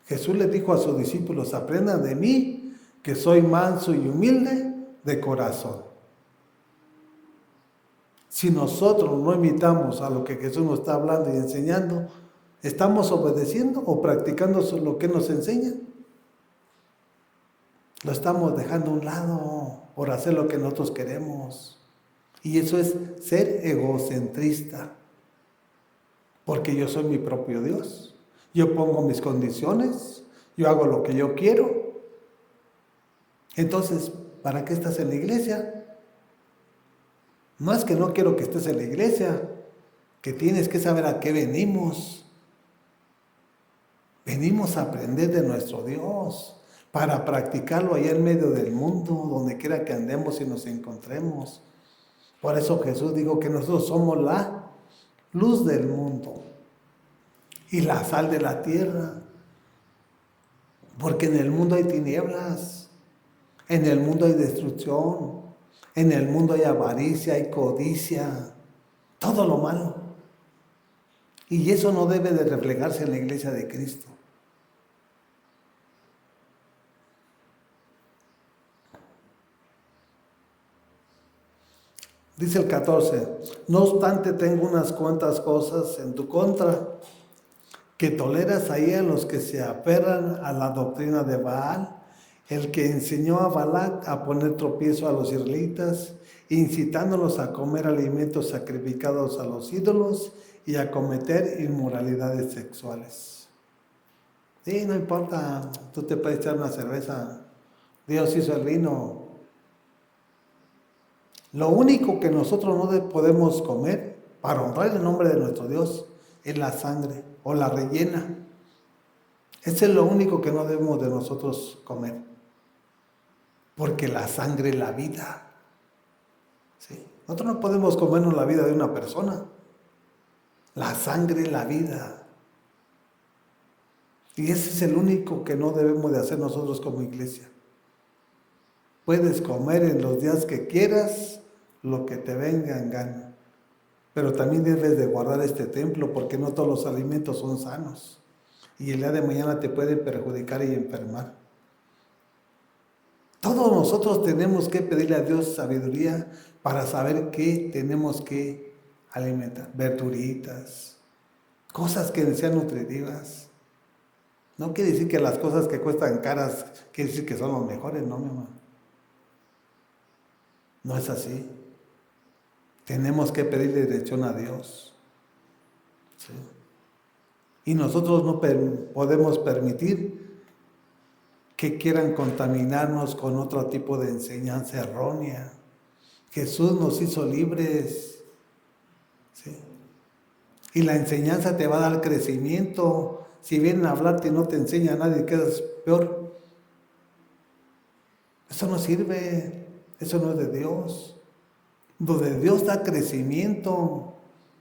Jesús le dijo a sus discípulos, aprendan de mí, que soy manso y humilde de corazón. Si nosotros no imitamos a lo que Jesús nos está hablando y enseñando, ¿estamos obedeciendo o practicando lo que nos enseña? Lo estamos dejando a un lado por hacer lo que nosotros queremos. Y eso es ser egocentrista. Porque yo soy mi propio Dios. Yo pongo mis condiciones, yo hago lo que yo quiero. Entonces, ¿para qué estás en la iglesia? No es que no quiero que estés en la iglesia, que tienes que saber a qué venimos. Venimos a aprender de nuestro Dios, para practicarlo allá en medio del mundo, donde quiera que andemos y nos encontremos. Por eso Jesús dijo que nosotros somos la luz del mundo y la sal de la tierra. Porque en el mundo hay tinieblas, en el mundo hay destrucción, en el mundo hay avaricia, hay codicia, todo lo malo. Y eso no debe de reflejarse en la iglesia de Cristo. Dice el 14, no obstante tengo unas cuantas cosas en tu contra, que toleras ahí a los que se aferran a la doctrina de Baal, el que enseñó a Balac a poner tropiezo a los israelitas, incitándolos a comer alimentos sacrificados a los ídolos y a cometer inmoralidades sexuales. Sí, no importa, tú te puedes echar una cerveza, Dios hizo el vino. Lo único que nosotros no podemos comer para honrar el nombre de nuestro Dios es la sangre o la rellena. Ese es lo único que no debemos de nosotros comer. Porque la sangre es la vida. ¿Sí? Nosotros no podemos comernos la vida de una persona. La sangre es la vida. Y ese es el único que no debemos de hacer nosotros como iglesia. Puedes comer en los días que quieras lo que te venga en gana. Pero también debes de guardar este templo porque no todos los alimentos son sanos. Y el día de mañana te puede perjudicar y enfermar. Todos nosotros tenemos que pedirle a Dios sabiduría para saber qué tenemos que alimentar. Verduritas, cosas que sean nutritivas. No quiere decir que las cosas que cuestan caras, quiere decir que son los mejores, no, mi hermano. No es así. Tenemos que pedirle dirección a Dios. ¿Sí? Y nosotros no podemos permitir que quieran contaminarnos con otro tipo de enseñanza errónea. Jesús nos hizo libres. ¿Sí? Y la enseñanza te va a dar crecimiento. Si vienen a hablarte y no te enseña a nadie, quedas peor. Eso no sirve. Eso no es de Dios. Donde Dios da crecimiento,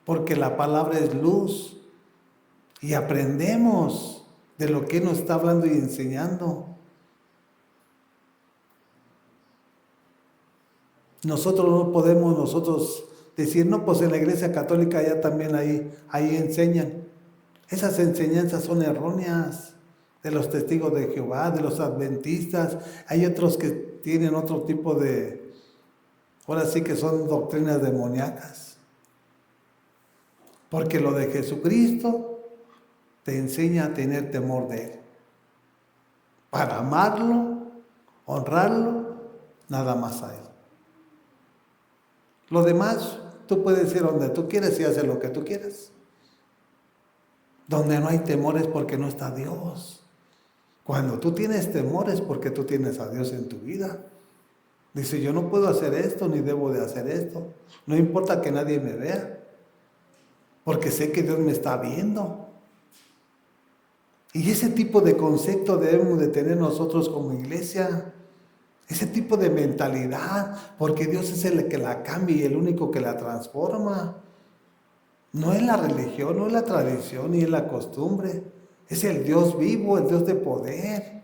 porque la palabra es luz. Y aprendemos de lo que nos está hablando y enseñando. Nosotros no podemos decir, no, pues en la iglesia católica ya también ahí enseñan. Esas enseñanzas son erróneas, de los testigos de Jehová, de los adventistas. Hay otros que tienen otro tipo de, ahora sí que son doctrinas demoníacas. Porque lo de Jesucristo te enseña a tener temor de Él. Para amarlo, honrarlo, nada más a Él. Lo demás, tú puedes ir donde tú quieres y hacer lo que tú quieras. Donde no hay temor es porque no está Dios. Cuando tú tienes temor es porque tú tienes a Dios en tu vida. Dice, yo no puedo hacer esto ni debo de hacer esto. No importa que nadie me vea. Porque sé que Dios me está viendo. Y ese tipo de concepto debemos de tener nosotros como iglesia. Ese tipo de mentalidad, porque Dios es el que la cambia y el único que la transforma. No es la religión, no es la tradición, ni es la costumbre. Es el Dios vivo, el Dios de poder.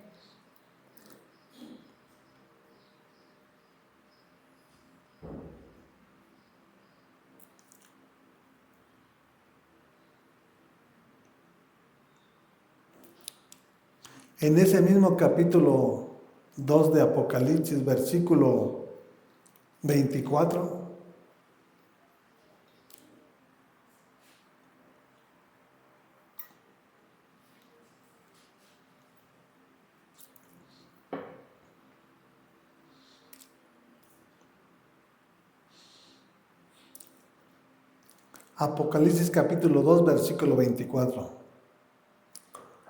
En ese mismo capítulo 2 de Apocalipsis, versículo 24, Apocalipsis capítulo 2, versículo 24.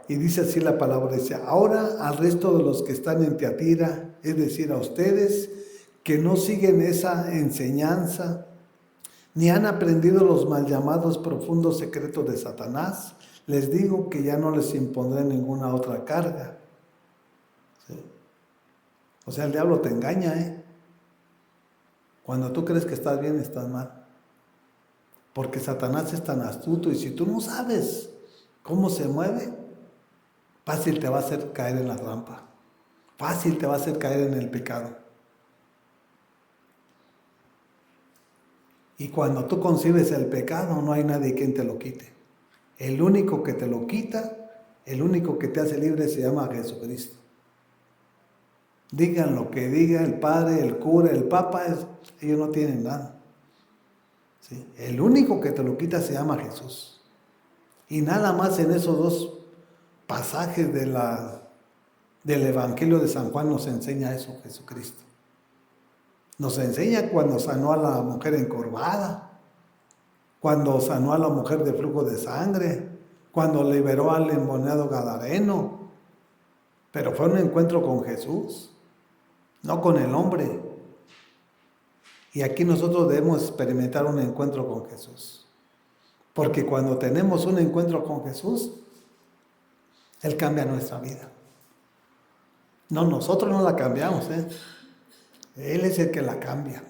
Y dice así la palabra, dice, ahora al resto de los que están en Tiatira, es decir, a ustedes que no siguen esa enseñanza, ni han aprendido los mal llamados profundos secretos de Satanás, les digo que ya no les impondré ninguna otra carga. ¿Sí? O sea, el diablo te engaña, ¿eh? Cuando tú crees que estás bien, estás mal. Porque Satanás es tan astuto y si tú no sabes cómo se mueve, fácil te va a hacer caer en la trampa. Fácil te va a hacer caer en el pecado. Y cuando tú concibes el pecado, no hay nadie quien te lo quite. El único que te lo quita, el único que te hace libre se llama Jesucristo. Digan lo que diga el padre, el cura, el papa, ellos no tienen nada. ¿Sí? El único que te lo quita se llama Jesús. Y nada más en esos dos pasajes del Evangelio de San Juan nos enseña eso Jesucristo. Nos enseña cuando sanó a la mujer encorvada, cuando sanó a la mujer de flujo de sangre, cuando liberó al endemoniado gadareno. Pero fue un encuentro con Jesús, no con el hombre. Y aquí nosotros debemos experimentar un encuentro con Jesús. Porque cuando tenemos un encuentro con Jesús, Él cambia nuestra vida. No, nosotros no la cambiamos, ¿eh? Él es el que la cambia.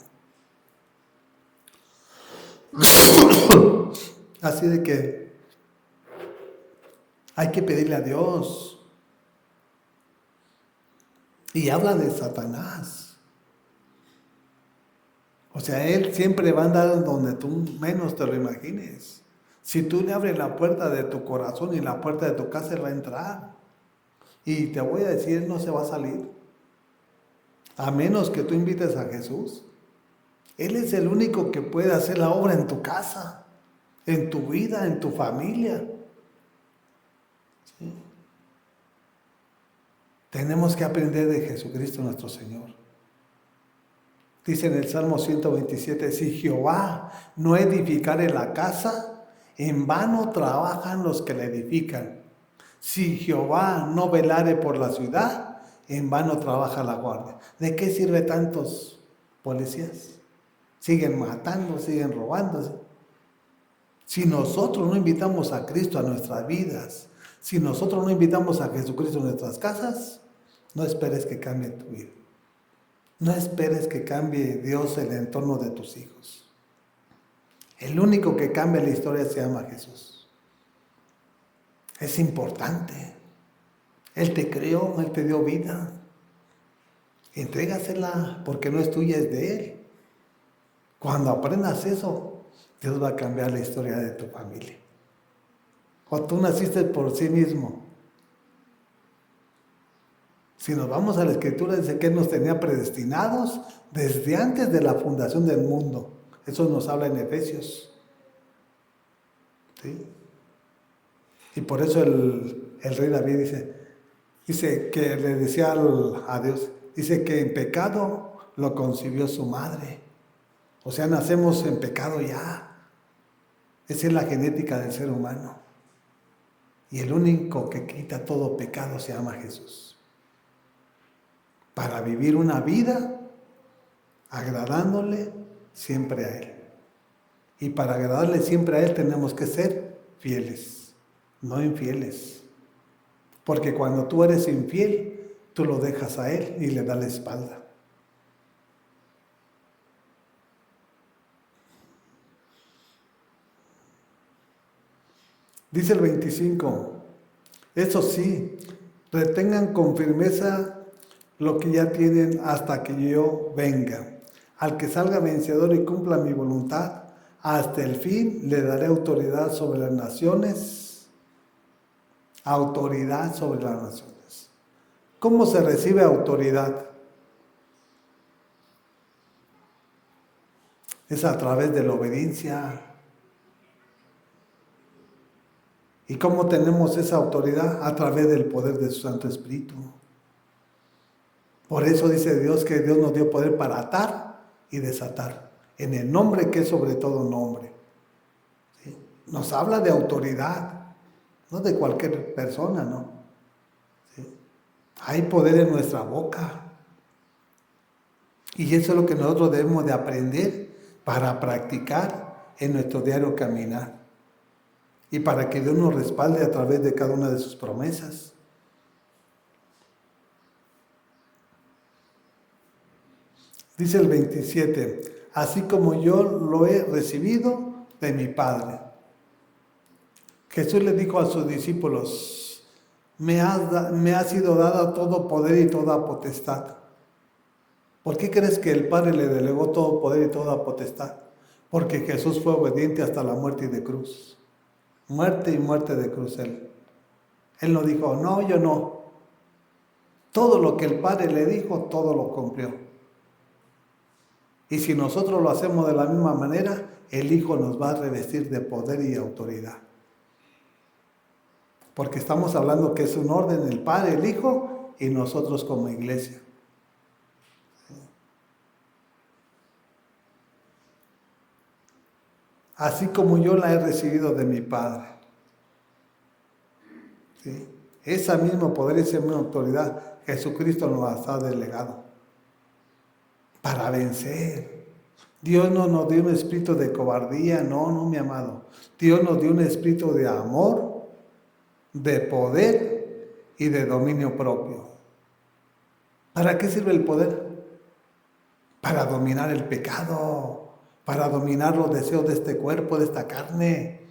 Así de que hay que pedirle a Dios. Y habla de Satanás. O sea, Él siempre va a andar donde tú menos te lo imagines. Si tú le abres la puerta de tu corazón y la puerta de tu casa, Él va a entrar. Y te voy a decir, Él no se va a salir. A menos que tú invites a Jesús. Él es el único que puede hacer la obra en tu casa, en tu vida, en tu familia. ¿Sí? Tenemos que aprender de Jesucristo nuestro Señor. Dice en el Salmo 127, si Jehová no edificare la casa, en vano trabajan los que la edifican. Si Jehová no velare por la ciudad, en vano trabaja la guardia. ¿De qué sirve tantos policías? Siguen matando, siguen robando. Si nosotros no invitamos a Cristo a nuestras vidas, si nosotros no invitamos a Jesucristo a nuestras casas, no esperes que cambie tu vida. No esperes que cambie Dios el entorno de tus hijos. El único que cambia la historia se llama Jesús. Es importante. Él te creó, Él te dio vida. Entrégasela porque no es tuya, es de Él. Cuando aprendas eso, Dios va a cambiar la historia de tu familia. O tú naciste por sí mismo. Si nos vamos a la Escritura, dice que Él nos tenía predestinados desde antes de la fundación del mundo. Eso nos habla en Efesios. ¿Sí? Y por eso el rey David dice que le decía a Dios, dice que en pecado lo concibió su madre. O sea, nacemos en pecado ya. Esa es la genética del ser humano. Y el único que quita todo pecado se llama Jesús. Para vivir una vida agradándole siempre a Él. Y para agradarle siempre a Él tenemos que ser fieles, no infieles. Porque cuando tú eres infiel, tú lo dejas a Él y le das la espalda. Dice el 25, eso sí, retengan con firmeza lo que ya tienen hasta que yo venga. Al que salga vencedor y cumpla mi voluntad, hasta el fin le daré autoridad sobre las naciones. Autoridad sobre las naciones. ¿Cómo se recibe autoridad? Es a través de la obediencia. ¿Y cómo tenemos esa autoridad? A través del poder de su Santo Espíritu. Por eso dice Dios que Dios nos dio poder para atar y desatar, en el nombre que es sobre todo nombre. ¿Sí? Nos habla de autoridad, no de cualquier persona, ¿no? ¿Sí? Hay poder en nuestra boca. Y eso es lo que nosotros debemos de aprender para practicar en nuestro diario caminar. Y para que Dios nos respalde a través de cada una de sus promesas. Dice el 27, así como yo lo he recibido de mi Padre. Jesús le dijo a sus discípulos, me ha sido dada todo poder y toda potestad. ¿Por qué crees que el Padre le delegó todo poder y toda potestad? Porque Jesús fue obediente hasta la muerte y de cruz. Muerte y muerte de cruz él. Él no dijo, no, yo no. Todo lo que el Padre le dijo, todo lo cumplió. Y si nosotros lo hacemos de la misma manera, el Hijo nos va a revestir de poder y autoridad. Porque estamos hablando que es un orden, el Padre, el Hijo y nosotros como iglesia. Así como yo la he recibido de mi Padre. ¿Sí? Ese mismo poder, esa misma autoridad, Jesucristo nos ha delegado. Para vencer. Dios no nos dio un espíritu de cobardía, no, mi amado. Dios nos dio un espíritu de amor, de poder y de dominio propio. ¿Para qué sirve el poder? Para dominar el pecado, para dominar los deseos de este cuerpo, de esta carne.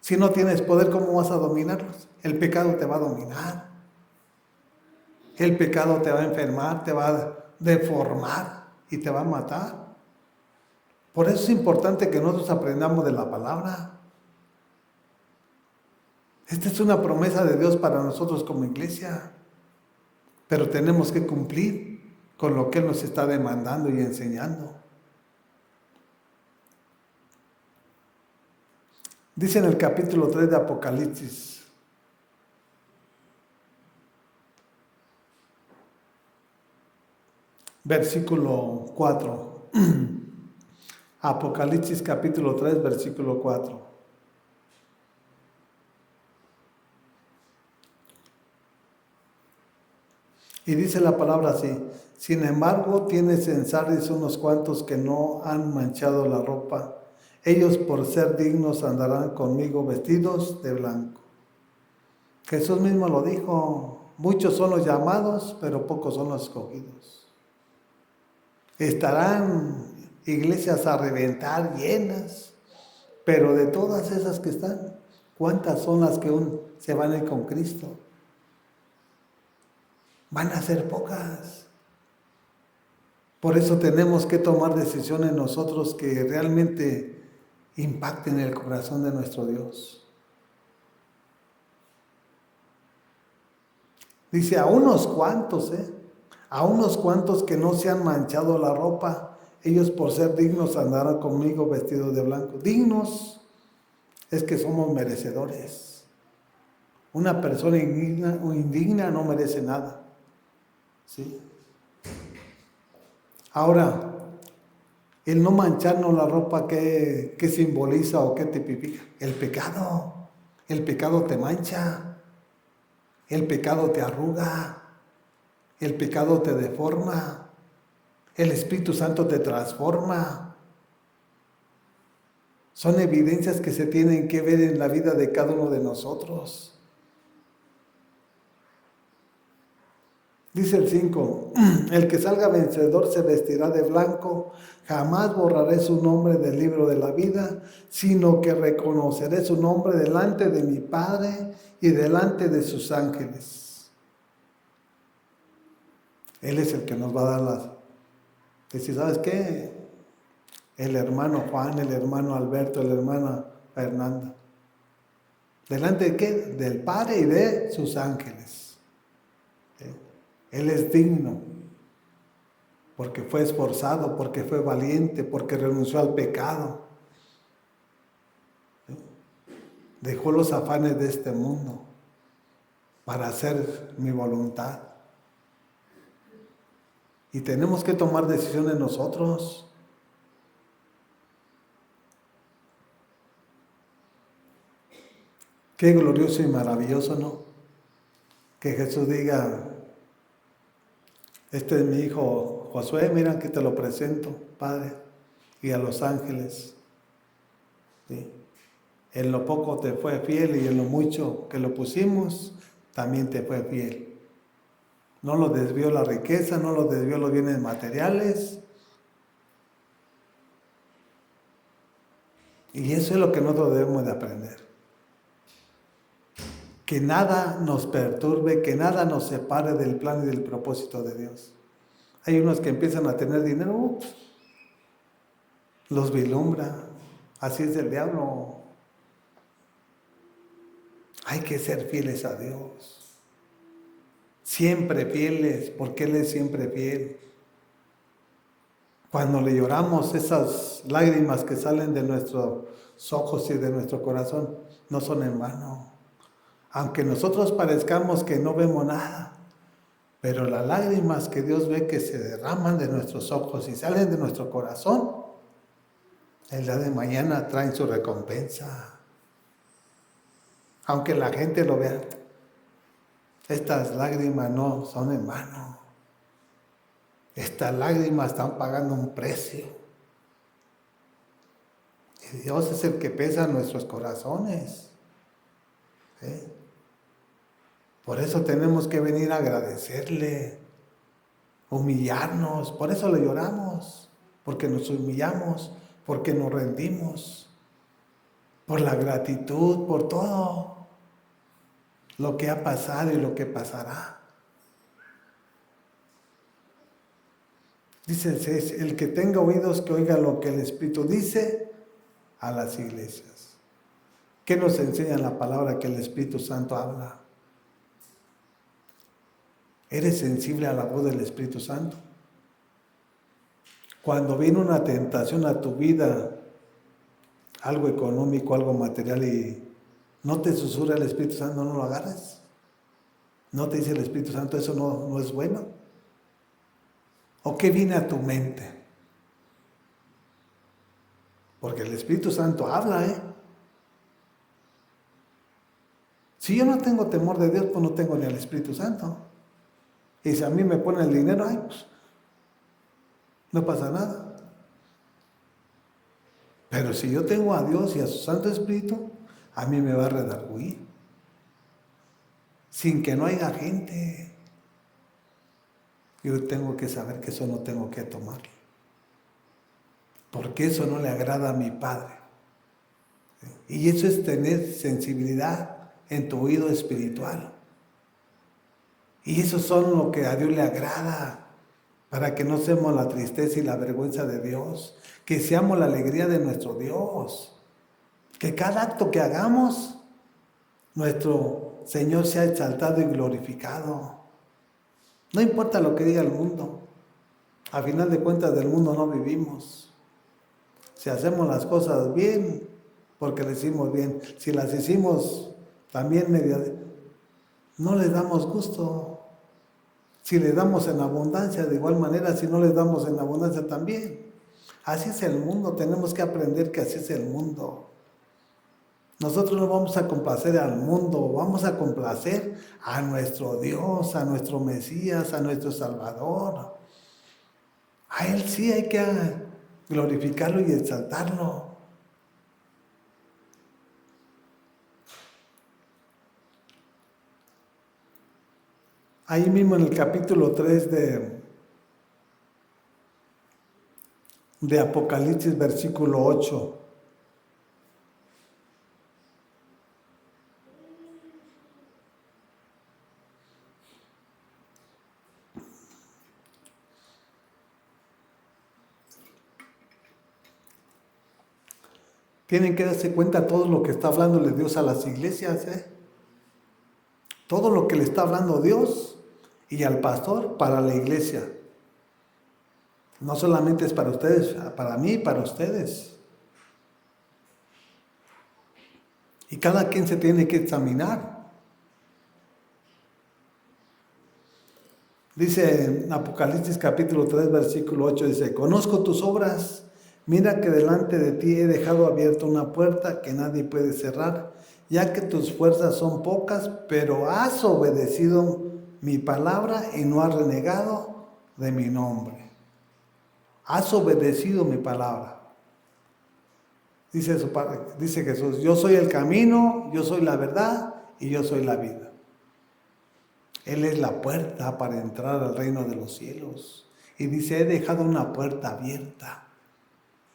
Si no tienes poder, ¿cómo vas a dominarlos? El pecado te va a dominar. El pecado te va a enfermar, te va a deformar y te va a matar. Por eso es importante que nosotros aprendamos de la palabra. Esta es una promesa de Dios para nosotros como iglesia, pero tenemos que cumplir con lo que Él nos está demandando y enseñando. Dice en el capítulo 3 de Apocalipsis, versículo 4. Apocalipsis capítulo 3, versículo 4. Y dice la palabra así, sin embargo tienes en Sardis unos cuantos que no han manchado la ropa. Ellos por ser dignos andarán conmigo vestidos de blanco. Jesús mismo lo dijo, muchos son los llamados, pero pocos son los escogidos. Estarán iglesias a reventar, llenas, pero de todas esas que están, ¿cuántas son las que se van a ir con Cristo? Van a ser pocas. Por eso tenemos que tomar decisiones nosotros que realmente impacten el corazón de nuestro Dios. Dice a unos cuantos, a unos cuantos que no se han manchado la ropa, ellos por ser dignos andarán conmigo vestidos de blanco. Dignos es que somos merecedores. Una persona indigna no merece nada. ¿Sí? Ahora, el no mancharnos la ropa, ¿qué simboliza o qué tipifica? El pecado. El pecado te mancha. El pecado te arruga. El pecado te deforma. El Espíritu Santo te transforma. Son evidencias que se tienen que ver en la vida de cada uno de nosotros. Dice el 5, el que salga vencedor se vestirá de blanco, jamás borraré su nombre del libro de la vida, sino que reconoceré su nombre delante de mi Padre y delante de sus ángeles. Él es el que nos va a dar las... Decir, ¿sabes qué? El hermano Juan, el hermano Alberto, la hermana Fernanda. ¿Delante de qué? Del Padre y de sus ángeles. Él es digno, porque fue esforzado, porque fue valiente, porque renunció al pecado. Dejó los afanes de este mundo para hacer mi voluntad. Y tenemos que tomar decisiones nosotros. Qué glorioso y maravilloso, ¿no? Que Jesús diga, este es mi hijo Josué, mira que te lo presento, Padre, y a los ángeles. ¿Sí? En lo poco te fue fiel y en lo mucho que lo pusimos, también te fue fiel. No lo desvió la riqueza, no lo desvió los bienes materiales. Y eso es lo que nosotros debemos de aprender. Que nada nos perturbe, que nada nos separe del plan y del propósito de Dios. Hay unos que empiezan a tener dinero, los vislumbra. Así es el diablo. Hay que ser fieles a Dios. Siempre fieles, porque Él es siempre fiel. Cuando le lloramos, esas lágrimas que salen de nuestros ojos y de nuestro corazón no son en vano. Aunque nosotros parezcamos que no vemos nada, pero las lágrimas que Dios ve que se derraman de nuestros ojos y salen de nuestro corazón, el día de mañana traen su recompensa. Aunque la gente lo vea, estas lágrimas no son en vano. Estas lágrimas están pagando un precio. Y Dios es el que pesa nuestros corazones. ¿Sí? Por eso tenemos que venir a agradecerle, humillarnos. Por eso le lloramos, porque nos humillamos, porque nos rendimos, por la gratitud, por todo lo que ha pasado y lo que pasará. Dice el 6, el que tenga oídos que oiga lo que el Espíritu dice a las iglesias. ¿Qué nos enseña la palabra que el Espíritu Santo habla? ¿Eres sensible a la voz del Espíritu Santo? Cuando viene una tentación a tu vida, algo económico, algo material, y no te susurra el Espíritu Santo, no lo agarres. No te dice el Espíritu Santo, eso no es bueno. ¿O qué viene a tu mente? Porque el Espíritu Santo habla, Si yo no tengo temor de Dios, pues no tengo ni al Espíritu Santo. Y si a mí me pone el dinero, pues no pasa nada. Pero si yo tengo a Dios y a su Santo Espíritu, a mí me va a redarguir. Sin que no haya gente. Yo tengo que saber que eso no tengo que tomarlo. Porque eso no le agrada a mi Padre. Y eso es tener sensibilidad en tu oído espiritual. Y eso son lo que a Dios le agrada. Para que no seamos la tristeza y la vergüenza de Dios. Que seamos la alegría de nuestro Dios. Que cada acto que hagamos, nuestro Señor sea exaltado y glorificado. No importa lo que diga el mundo. A final de cuentas del mundo no vivimos. Si hacemos las cosas bien, porque le hicimos bien. Si las hicimos también no les damos gusto. Si les damos en abundancia, de igual manera, si no les damos en abundancia también. Así es el mundo, tenemos que aprender que así es el mundo. Nosotros no vamos a complacer al mundo, vamos a complacer a nuestro Dios, a nuestro Mesías, a nuestro Salvador. A Él sí hay que glorificarlo y exaltarlo. Ahí mismo en el capítulo 3 de Apocalipsis, versículo 8. Tienen que darse cuenta todo lo que está hablándole Dios a las iglesias, ¿eh? Todo lo que le está hablando Dios y al pastor para la iglesia. No solamente es para ustedes, para mí y para ustedes. Y cada quien se tiene que examinar. Dice en Apocalipsis capítulo 3, versículo 8, dice, conozco tus obras, mira que delante de ti he dejado abierta una puerta que nadie puede cerrar, ya que tus fuerzas son pocas, pero has obedecido mi palabra y no has renegado de mi nombre. Has obedecido mi palabra. Dice Jesús, yo soy el camino, yo soy la verdad y yo soy la vida. Él es la puerta para entrar al reino de los cielos. Y dice, he dejado una puerta abierta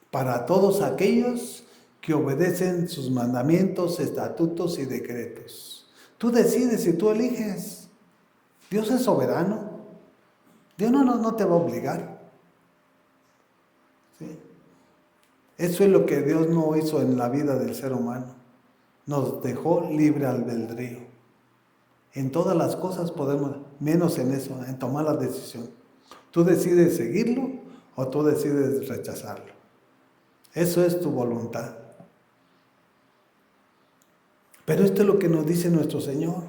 para todos aquellos que obedecen sus mandamientos, estatutos y decretos. Tú decides y tú eliges. Dios es soberano. Dios no te va a obligar. ¿Sí? Eso es lo que Dios no hizo en la vida del ser humano. Nos dejó libre albedrío. En todas las cosas podemos, menos en eso, en tomar la decisión. Tú decides seguirlo o tú decides rechazarlo. Eso es tu voluntad. Pero esto es lo que nos dice nuestro Señor.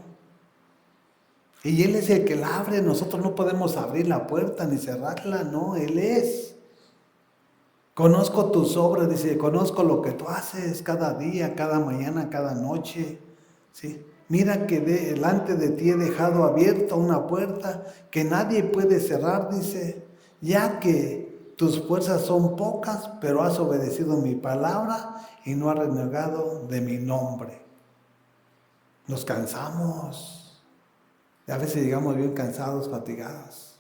Y Él es el que la abre. Nosotros no podemos abrir la puerta ni cerrarla. No, Él es. Conozco tus obras, dice, conozco lo que tú haces cada día, cada mañana, cada noche. ¿Sí? Mira que delante de ti he dejado abierta una puerta que nadie puede cerrar, dice, ya que tus fuerzas son pocas, pero has obedecido mi palabra y no has renegado de mi nombre. Nos cansamos. Y a veces llegamos bien cansados, fatigados,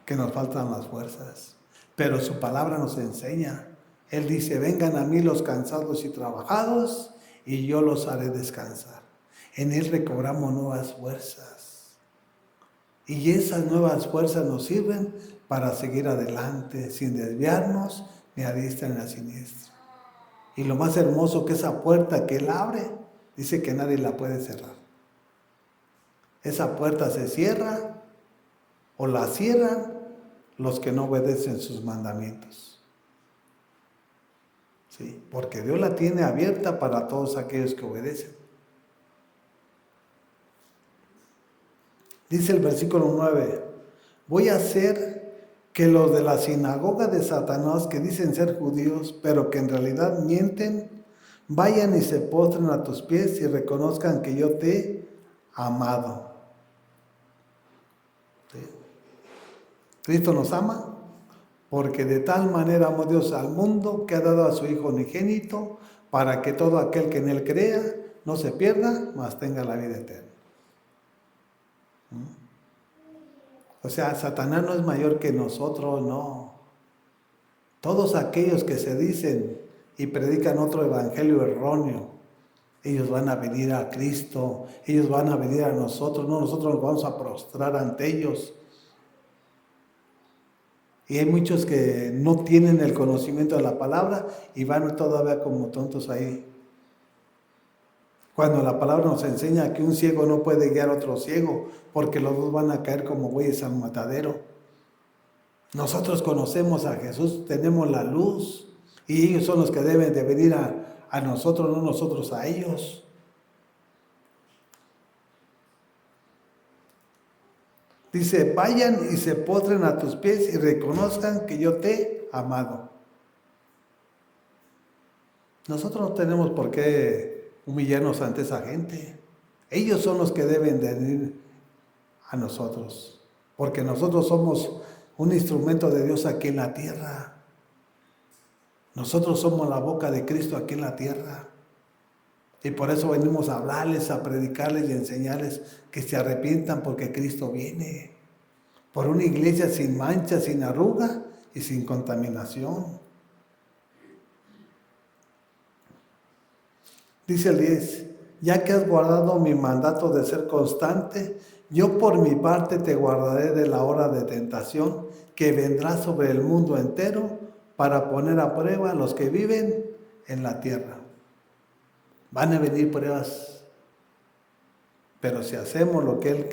que nos faltan las fuerzas. Pero su palabra nos enseña. Él dice, vengan a mí los cansados y trabajados, y yo los haré descansar. En Él recobramos nuevas fuerzas. Y esas nuevas fuerzas nos sirven para seguir adelante, sin desviarnos ni a diestra ni a siniestra. Y lo más hermoso que esa puerta que Él abre, dice que nadie la puede cerrar. Esa puerta se cierra o la cierran los que no obedecen sus mandamientos. ¿Sí? Porque Dios la tiene abierta para todos aquellos que obedecen. Dice el versículo 9, voy a hacer que los de la sinagoga de Satanás, que dicen ser judíos, pero que en realidad mienten, vayan y se postren a tus pies y reconozcan que yo te he amado. ¿Sí? Cristo nos ama porque de tal manera amó Dios al mundo que ha dado a su Hijo unigénito para que todo aquel que en Él crea no se pierda, mas tenga la vida eterna. O sea, Satanás no es mayor que nosotros, no. Todos aquellos que se dicen y predican otro evangelio erróneo, ellos van a venir a Cristo, ellos van a venir a nosotros, no, nosotros nos vamos a prostrar ante ellos. Y hay muchos que no tienen el conocimiento de la palabra y van todavía como tontos ahí. Cuando la palabra nos enseña que un ciego no puede guiar a otro ciego, porque los dos van a caer como bueyes al matadero. Nosotros conocemos a Jesús, tenemos la luz, y ellos son los que deben de venir a nosotros, no nosotros a ellos. Dice, vayan y se postren a tus pies y reconozcan que yo te he amado. Nosotros no tenemos por qué humillarnos ante esa gente. Ellos son los que deben de venir a nosotros, porque nosotros somos un instrumento de Dios aquí en la tierra. Nosotros somos la boca de Cristo aquí en la tierra. Y por eso venimos a hablarles, a predicarles y a enseñarles que se arrepientan porque Cristo viene. Por una iglesia sin mancha, sin arruga y sin contaminación. Dice el 10, ya que has guardado mi mandato de ser constante, yo por mi parte te guardaré de la hora de tentación que vendrá sobre el mundo entero para poner a prueba a los que viven en la tierra. Van a venir pruebas, pero si hacemos lo que Él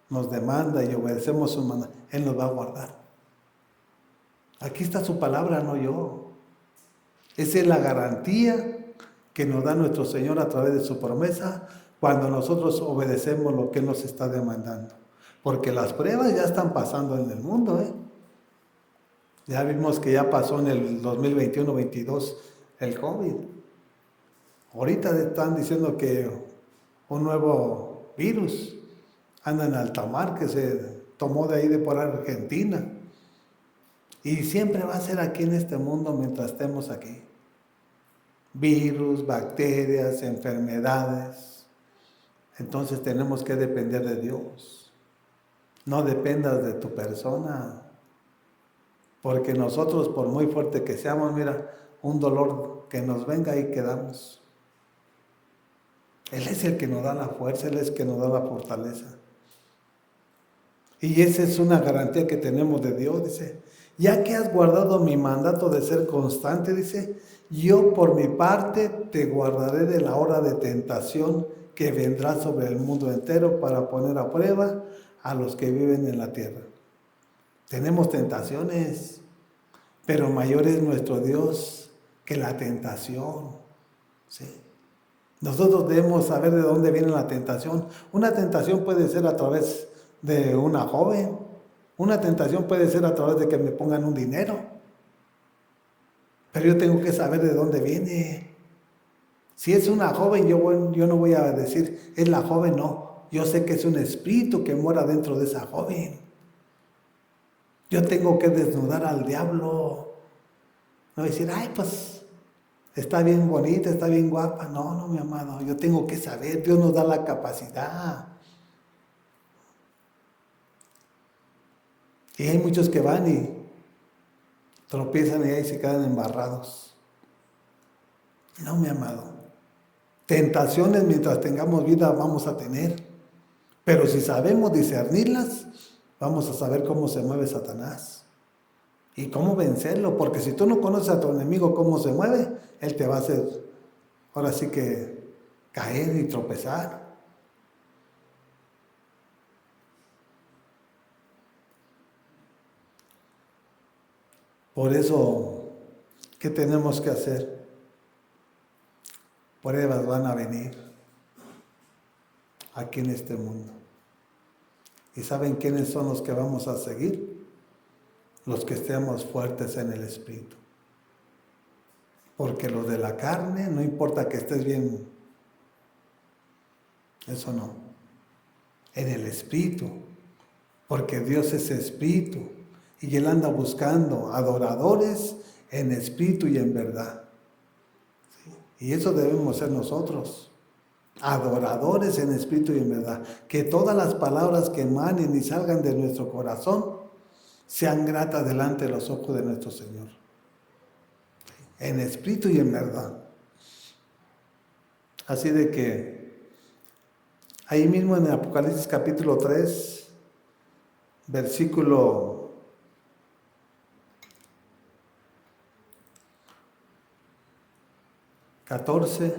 nos demanda y obedecemos su mandato, Él nos va a guardar. Aquí está su palabra, no yo. Esa es la garantía que nos da nuestro Señor a través de su promesa cuando nosotros obedecemos lo que Él nos está demandando. Porque las pruebas ya están pasando en el mundo, Ya vimos que ya pasó en el 2021-22 el COVID. Ahorita están diciendo que un nuevo virus anda en alta mar que se tomó de ahí de por Argentina. Y siempre va a ser aquí en este mundo mientras estemos aquí. Virus, bacterias, enfermedades. Entonces tenemos que depender de Dios. No dependas de tu persona. Porque nosotros, por muy fuerte que seamos, mira, un dolor que nos venga y quedamos. Él es el que nos da la fuerza, Él es el que nos da la fortaleza. Y esa es una garantía que tenemos de Dios, dice. Ya que has guardado mi mandato de ser constante, dice, yo por mi parte te guardaré de la hora de tentación que vendrá sobre el mundo entero para poner a prueba a los que viven en la tierra. Tenemos tentaciones, pero mayor es nuestro Dios que la tentación. ¿Sí? Nosotros debemos saber de dónde viene la tentación. Una tentación puede ser a través de una joven. Una tentación puede ser a través de que me pongan un dinero. Pero yo tengo que saber de dónde viene. Si es una joven, yo no voy a decir, es la joven, no. Yo sé que es un espíritu que mora dentro de esa joven. Yo tengo que desnudar al diablo. No decir, ay, pues, está bien bonita, está bien guapa. No, mi amado, yo tengo que saber, Dios nos da la capacidad. Y hay muchos que van y tropiezan y ahí se quedan embarrados. No, mi amado. Tentaciones mientras tengamos vida vamos a tener. Pero si sabemos discernirlas, vamos a saber cómo se mueve Satanás. Y cómo vencerlo. Porque si tú no conoces a tu enemigo cómo se mueve, él te va a hacer, ahora sí que, caer y tropezar. Por eso, ¿qué tenemos que hacer? Pruebas van a venir aquí en este mundo. ¿Y saben quiénes son los que vamos a seguir? Los que estemos fuertes en el espíritu. Porque los de la carne, no importa que estés bien, eso no. En el espíritu, porque Dios es espíritu. Y Él anda buscando adoradores en espíritu y en verdad. ¿Sí? Y eso debemos ser nosotros. Adoradores en espíritu y en verdad. Que todas las palabras que emanen y salgan de nuestro corazón sean gratas delante de los ojos de nuestro Señor. En espíritu y en verdad. Así de que ahí mismo en el Apocalipsis capítulo 3, versículo 14.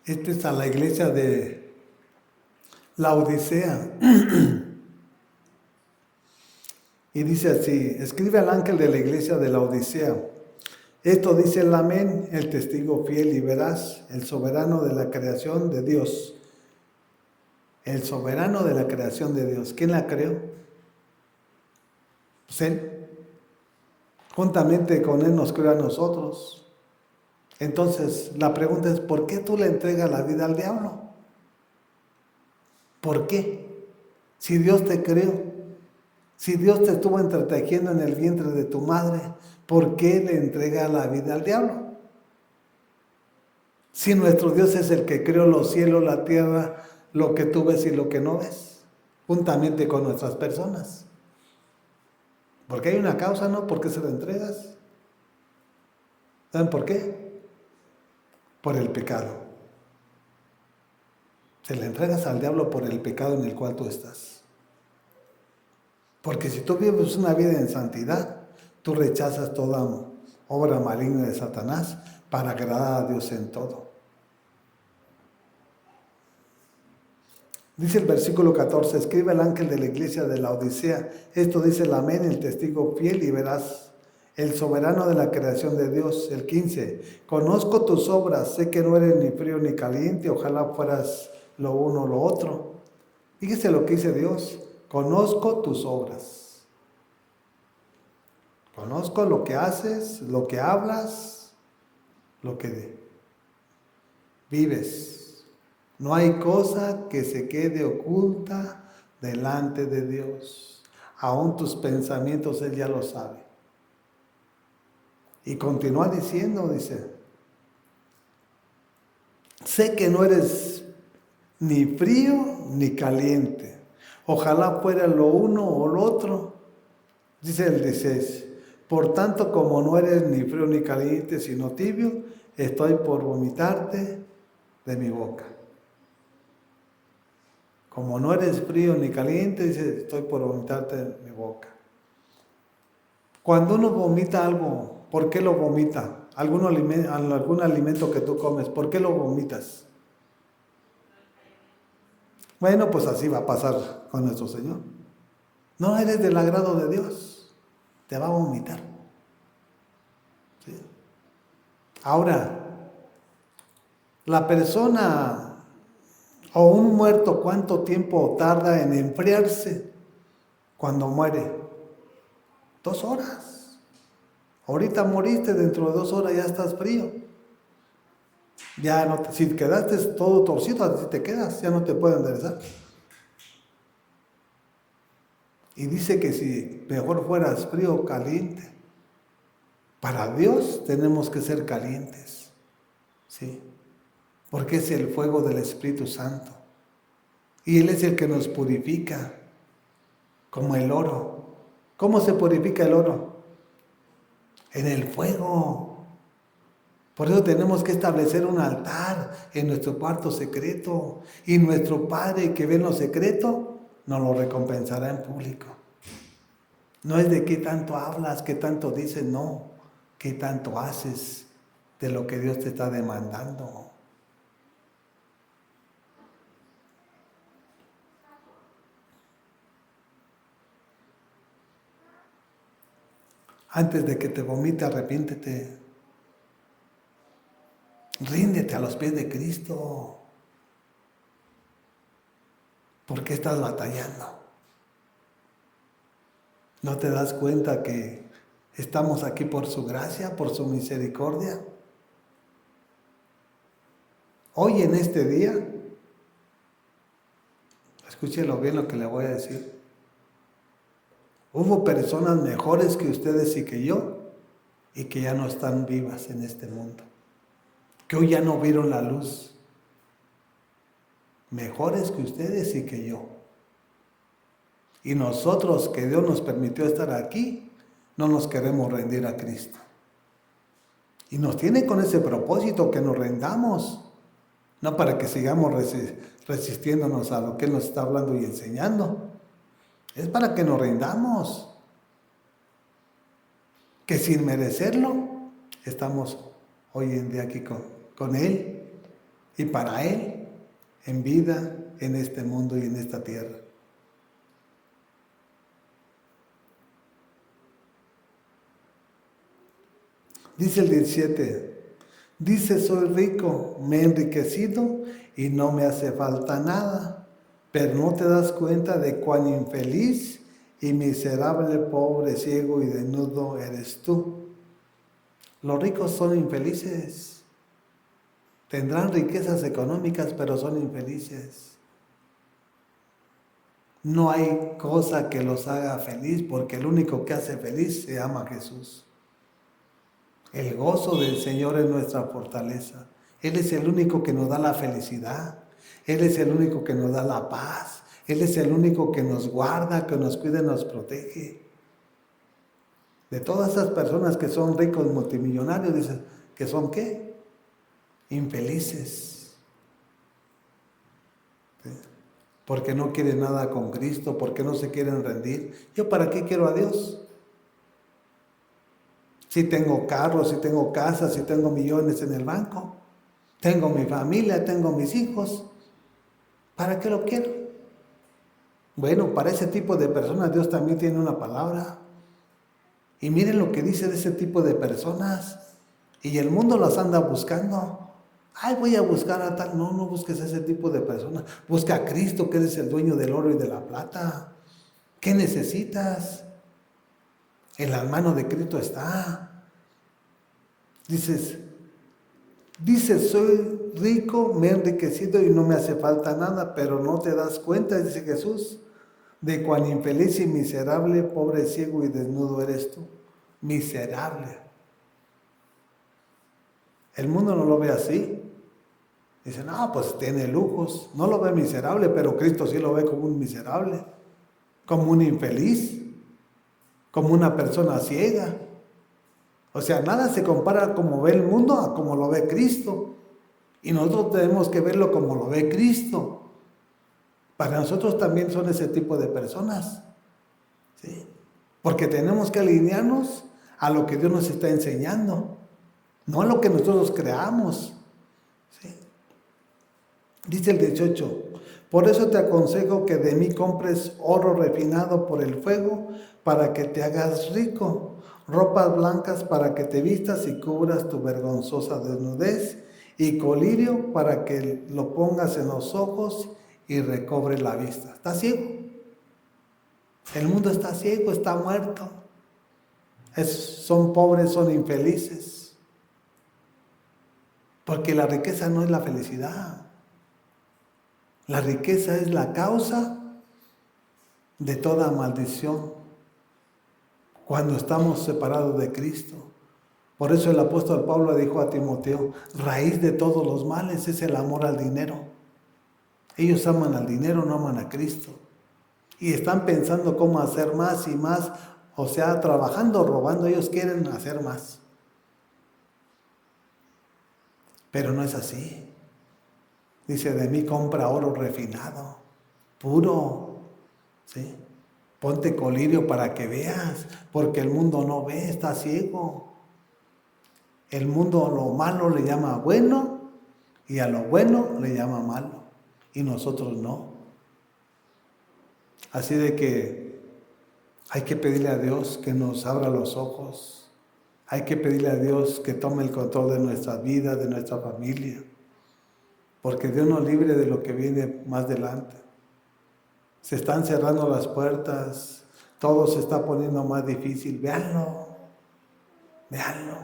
Este es a la iglesia de Laodicea. Y dice así, escribe al ángel de la iglesia de Laodicea. Esto dice el Amén, el testigo fiel y veraz, el soberano de la creación de Dios. El soberano de la creación de Dios. ¿Quién la creó? Pues Él. Juntamente con Él nos creó a nosotros. Entonces, la pregunta es, ¿por qué tú le entregas la vida al diablo? ¿Por qué? Si Dios te creó. Si Dios te estuvo entretejiendo en el vientre de tu madre, ¿por qué le entrega la vida al diablo? Si nuestro Dios es el que creó los cielos, la tierra, lo que tú ves y lo que no ves, juntamente con nuestras personas. Porque hay una causa, ¿no? ¿Por qué se la entregas? ¿Saben por qué? Por el pecado. Se le entregas al diablo por el pecado en el cual tú estás. Porque si tú vives una vida en santidad, tú rechazas toda obra maligna de Satanás para agradar a Dios en todo. Dice el versículo 14, escribe el ángel de la iglesia de la Odisea, esto dice el amén, el testigo fiel y veraz, el soberano de la creación de Dios. El 15, conozco tus obras, sé que no eres ni frío ni caliente, ojalá fueras lo uno o lo otro. Fíjese lo que dice Dios, conozco tus obras. Conozco lo que haces, lo que hablas, lo que vives. No hay cosa que se quede oculta delante de Dios. Aún tus pensamientos Él ya lo sabe. Y continúa diciendo, dice, sé que no eres ni frío ni caliente. Ojalá fuera lo uno o lo otro. Dice el 16, por tanto como no eres ni frío ni caliente, sino tibio, estoy por vomitarte de mi boca. Como no eres frío ni caliente, dice, estoy por vomitarte de mi boca. Cuando uno vomita algo, ¿por qué lo vomita? Algún alimento que tú comes, ¿por qué lo vomitas? Bueno, pues así va a pasar con nuestro Señor. No eres del agrado de Dios, te va a vomitar. ¿Sí? Ahora, la persona o un muerto, ¿cuánto tiempo tarda en enfriarse cuando muere? 2 horas. Ahorita moriste, dentro de 2 horas ya estás frío. Ya no si quedaste todo torcido, así te quedas, ya no te pueden enderezar. Y dice que si mejor fueras frío o caliente, para Dios tenemos que ser calientes, ¿sí? Porque es el fuego del Espíritu Santo. Y Él es el que nos purifica, como el oro. ¿Cómo se purifica el oro? En el fuego. Por eso tenemos que establecer un altar en nuestro cuarto secreto. Y nuestro Padre que ve en lo secreto, nos lo recompensará en público. No es de qué tanto hablas, qué tanto dices, no. Qué tanto haces de lo que Dios te está demandando. Antes de que te vomite, arrepiéntete. Ríndete a los pies de Cristo. ¿Por qué estás batallando? ¿No te das cuenta que estamos aquí por su gracia, por su misericordia? Hoy en este día, escúchelo bien lo que le voy a decir. Hubo personas mejores que ustedes y que yo, y que ya no están vivas en este mundo, que hoy ya no vieron la luz. Mejores que ustedes y que yo. Y nosotros, que Dios nos permitió estar aquí, no nos queremos rendir a Cristo. Y nos tiene con ese propósito que nos rendamos, no para que sigamos resistiéndonos a lo que Él nos está hablando y enseñando. Es para que nos rindamos. Que sin merecerlo, estamos hoy en día aquí con Él y para Él, en vida, en este mundo y en esta tierra. Dice el 17, dice, soy rico, me he enriquecido y no me hace falta nada, pero no te das cuenta de cuán infeliz y miserable, pobre, ciego y desnudo eres tú. Los ricos son infelices, tendrán riquezas económicas, pero son infelices. No hay cosa que los haga feliz, porque el único que hace feliz se llama Jesús. El gozo del Señor es nuestra fortaleza. Él es el único que nos da la felicidad. Él es el único que nos da la paz. Él es el único que nos guarda, que nos cuida y nos protege. De todas esas personas que son ricos multimillonarios, dicen que son ¿qué? Infelices. ¿Sí? Porque no quieren nada con Cristo, porque no se quieren rendir. ¿Yo para qué quiero a Dios? Si tengo carros, si tengo casas, si tengo millones en el banco, tengo mi familia, tengo mis hijos, ¿para qué lo quiero? Bueno, para ese tipo de personas Dios también tiene una palabra. Y miren lo que dice de ese tipo de personas. Y el mundo las anda buscando. Ay, voy a buscar a tal. No, no busques a ese tipo de personas. Busca a Cristo, que es el dueño del oro y de la plata. ¿Qué necesitas? En las manos de Cristo está. Dices, soy rico, me he enriquecido y no me hace falta nada, pero no te das cuenta, dice Jesús, de cuán infeliz y miserable, pobre, ciego y desnudo eres tú. Miserable. El mundo no lo ve así. Dice, no, pues tiene lujos. No lo ve miserable, pero Cristo sí lo ve como un miserable, como un infeliz, como una persona ciega. O sea, nada se compara como ve el mundo a como lo ve Cristo. Y nosotros tenemos que verlo como lo ve Cristo. Para nosotros también son ese tipo de personas. ¿Sí? Porque tenemos que alinearnos a lo que Dios nos está enseñando, no a lo que nosotros creamos. ¿Sí? Dice el 18, por eso te aconsejo que de mí compres oro refinado por el fuego para que te hagas rico, ropas blancas para que te vistas y cubras tu vergonzosa desnudez, y colirio para que lo pongas en los ojos y recobre la vista. ¿Está ciego? El mundo está ciego, está muerto. Son pobres, son infelices. Porque la riqueza no es la felicidad. La riqueza es la causa de toda maldición cuando estamos separados de Cristo. Por eso el apóstol Pablo dijo a Timoteo, raíz de todos los males es el amor al dinero. Ellos aman al dinero, no aman a Cristo. Y están pensando cómo hacer más y más, o sea, trabajando, robando, ellos quieren hacer más. Pero no es así. Dice, de mí compra oro refinado, puro, ¿sí? Ponte colirio para que veas, porque el mundo no ve, está ciego. El mundo a lo malo le llama bueno y a lo bueno le llama malo, y nosotros no. Así de que hay que pedirle a Dios que nos abra los ojos. Hay que pedirle a Dios que tome el control de nuestra vida, de nuestra familia. Porque Dios nos libre de lo que viene más adelante. Se están cerrando las puertas. Todo se está poniendo más difícil. Véanlo. Véanlo.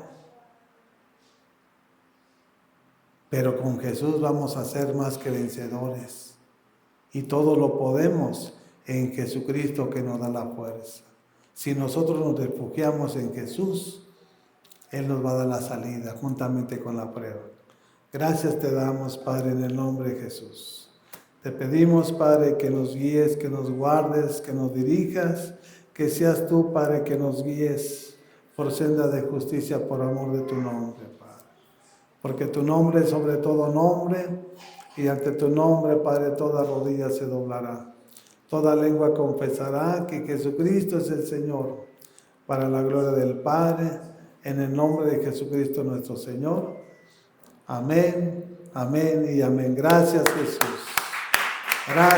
Pero con Jesús vamos a ser más que vencedores. Y todo lo podemos en Jesucristo que nos da la fuerza. Si nosotros nos refugiamos en Jesús, Él nos va a dar la salida juntamente con la prueba. Gracias te damos, Padre, en el nombre de Jesús. Te pedimos, Padre, que nos guíes, que nos guardes, que nos dirijas, que seas tú, Padre, que nos guíes por senda de justicia por amor de tu nombre, Padre. Porque tu nombre es sobre todo nombre, y ante tu nombre, Padre, toda rodilla se doblará. Toda lengua confesará que Jesucristo es el Señor, para la gloria del Padre, en el nombre de Jesucristo nuestro Señor. Amén, amén y amén. Gracias, Jesús. Gracias.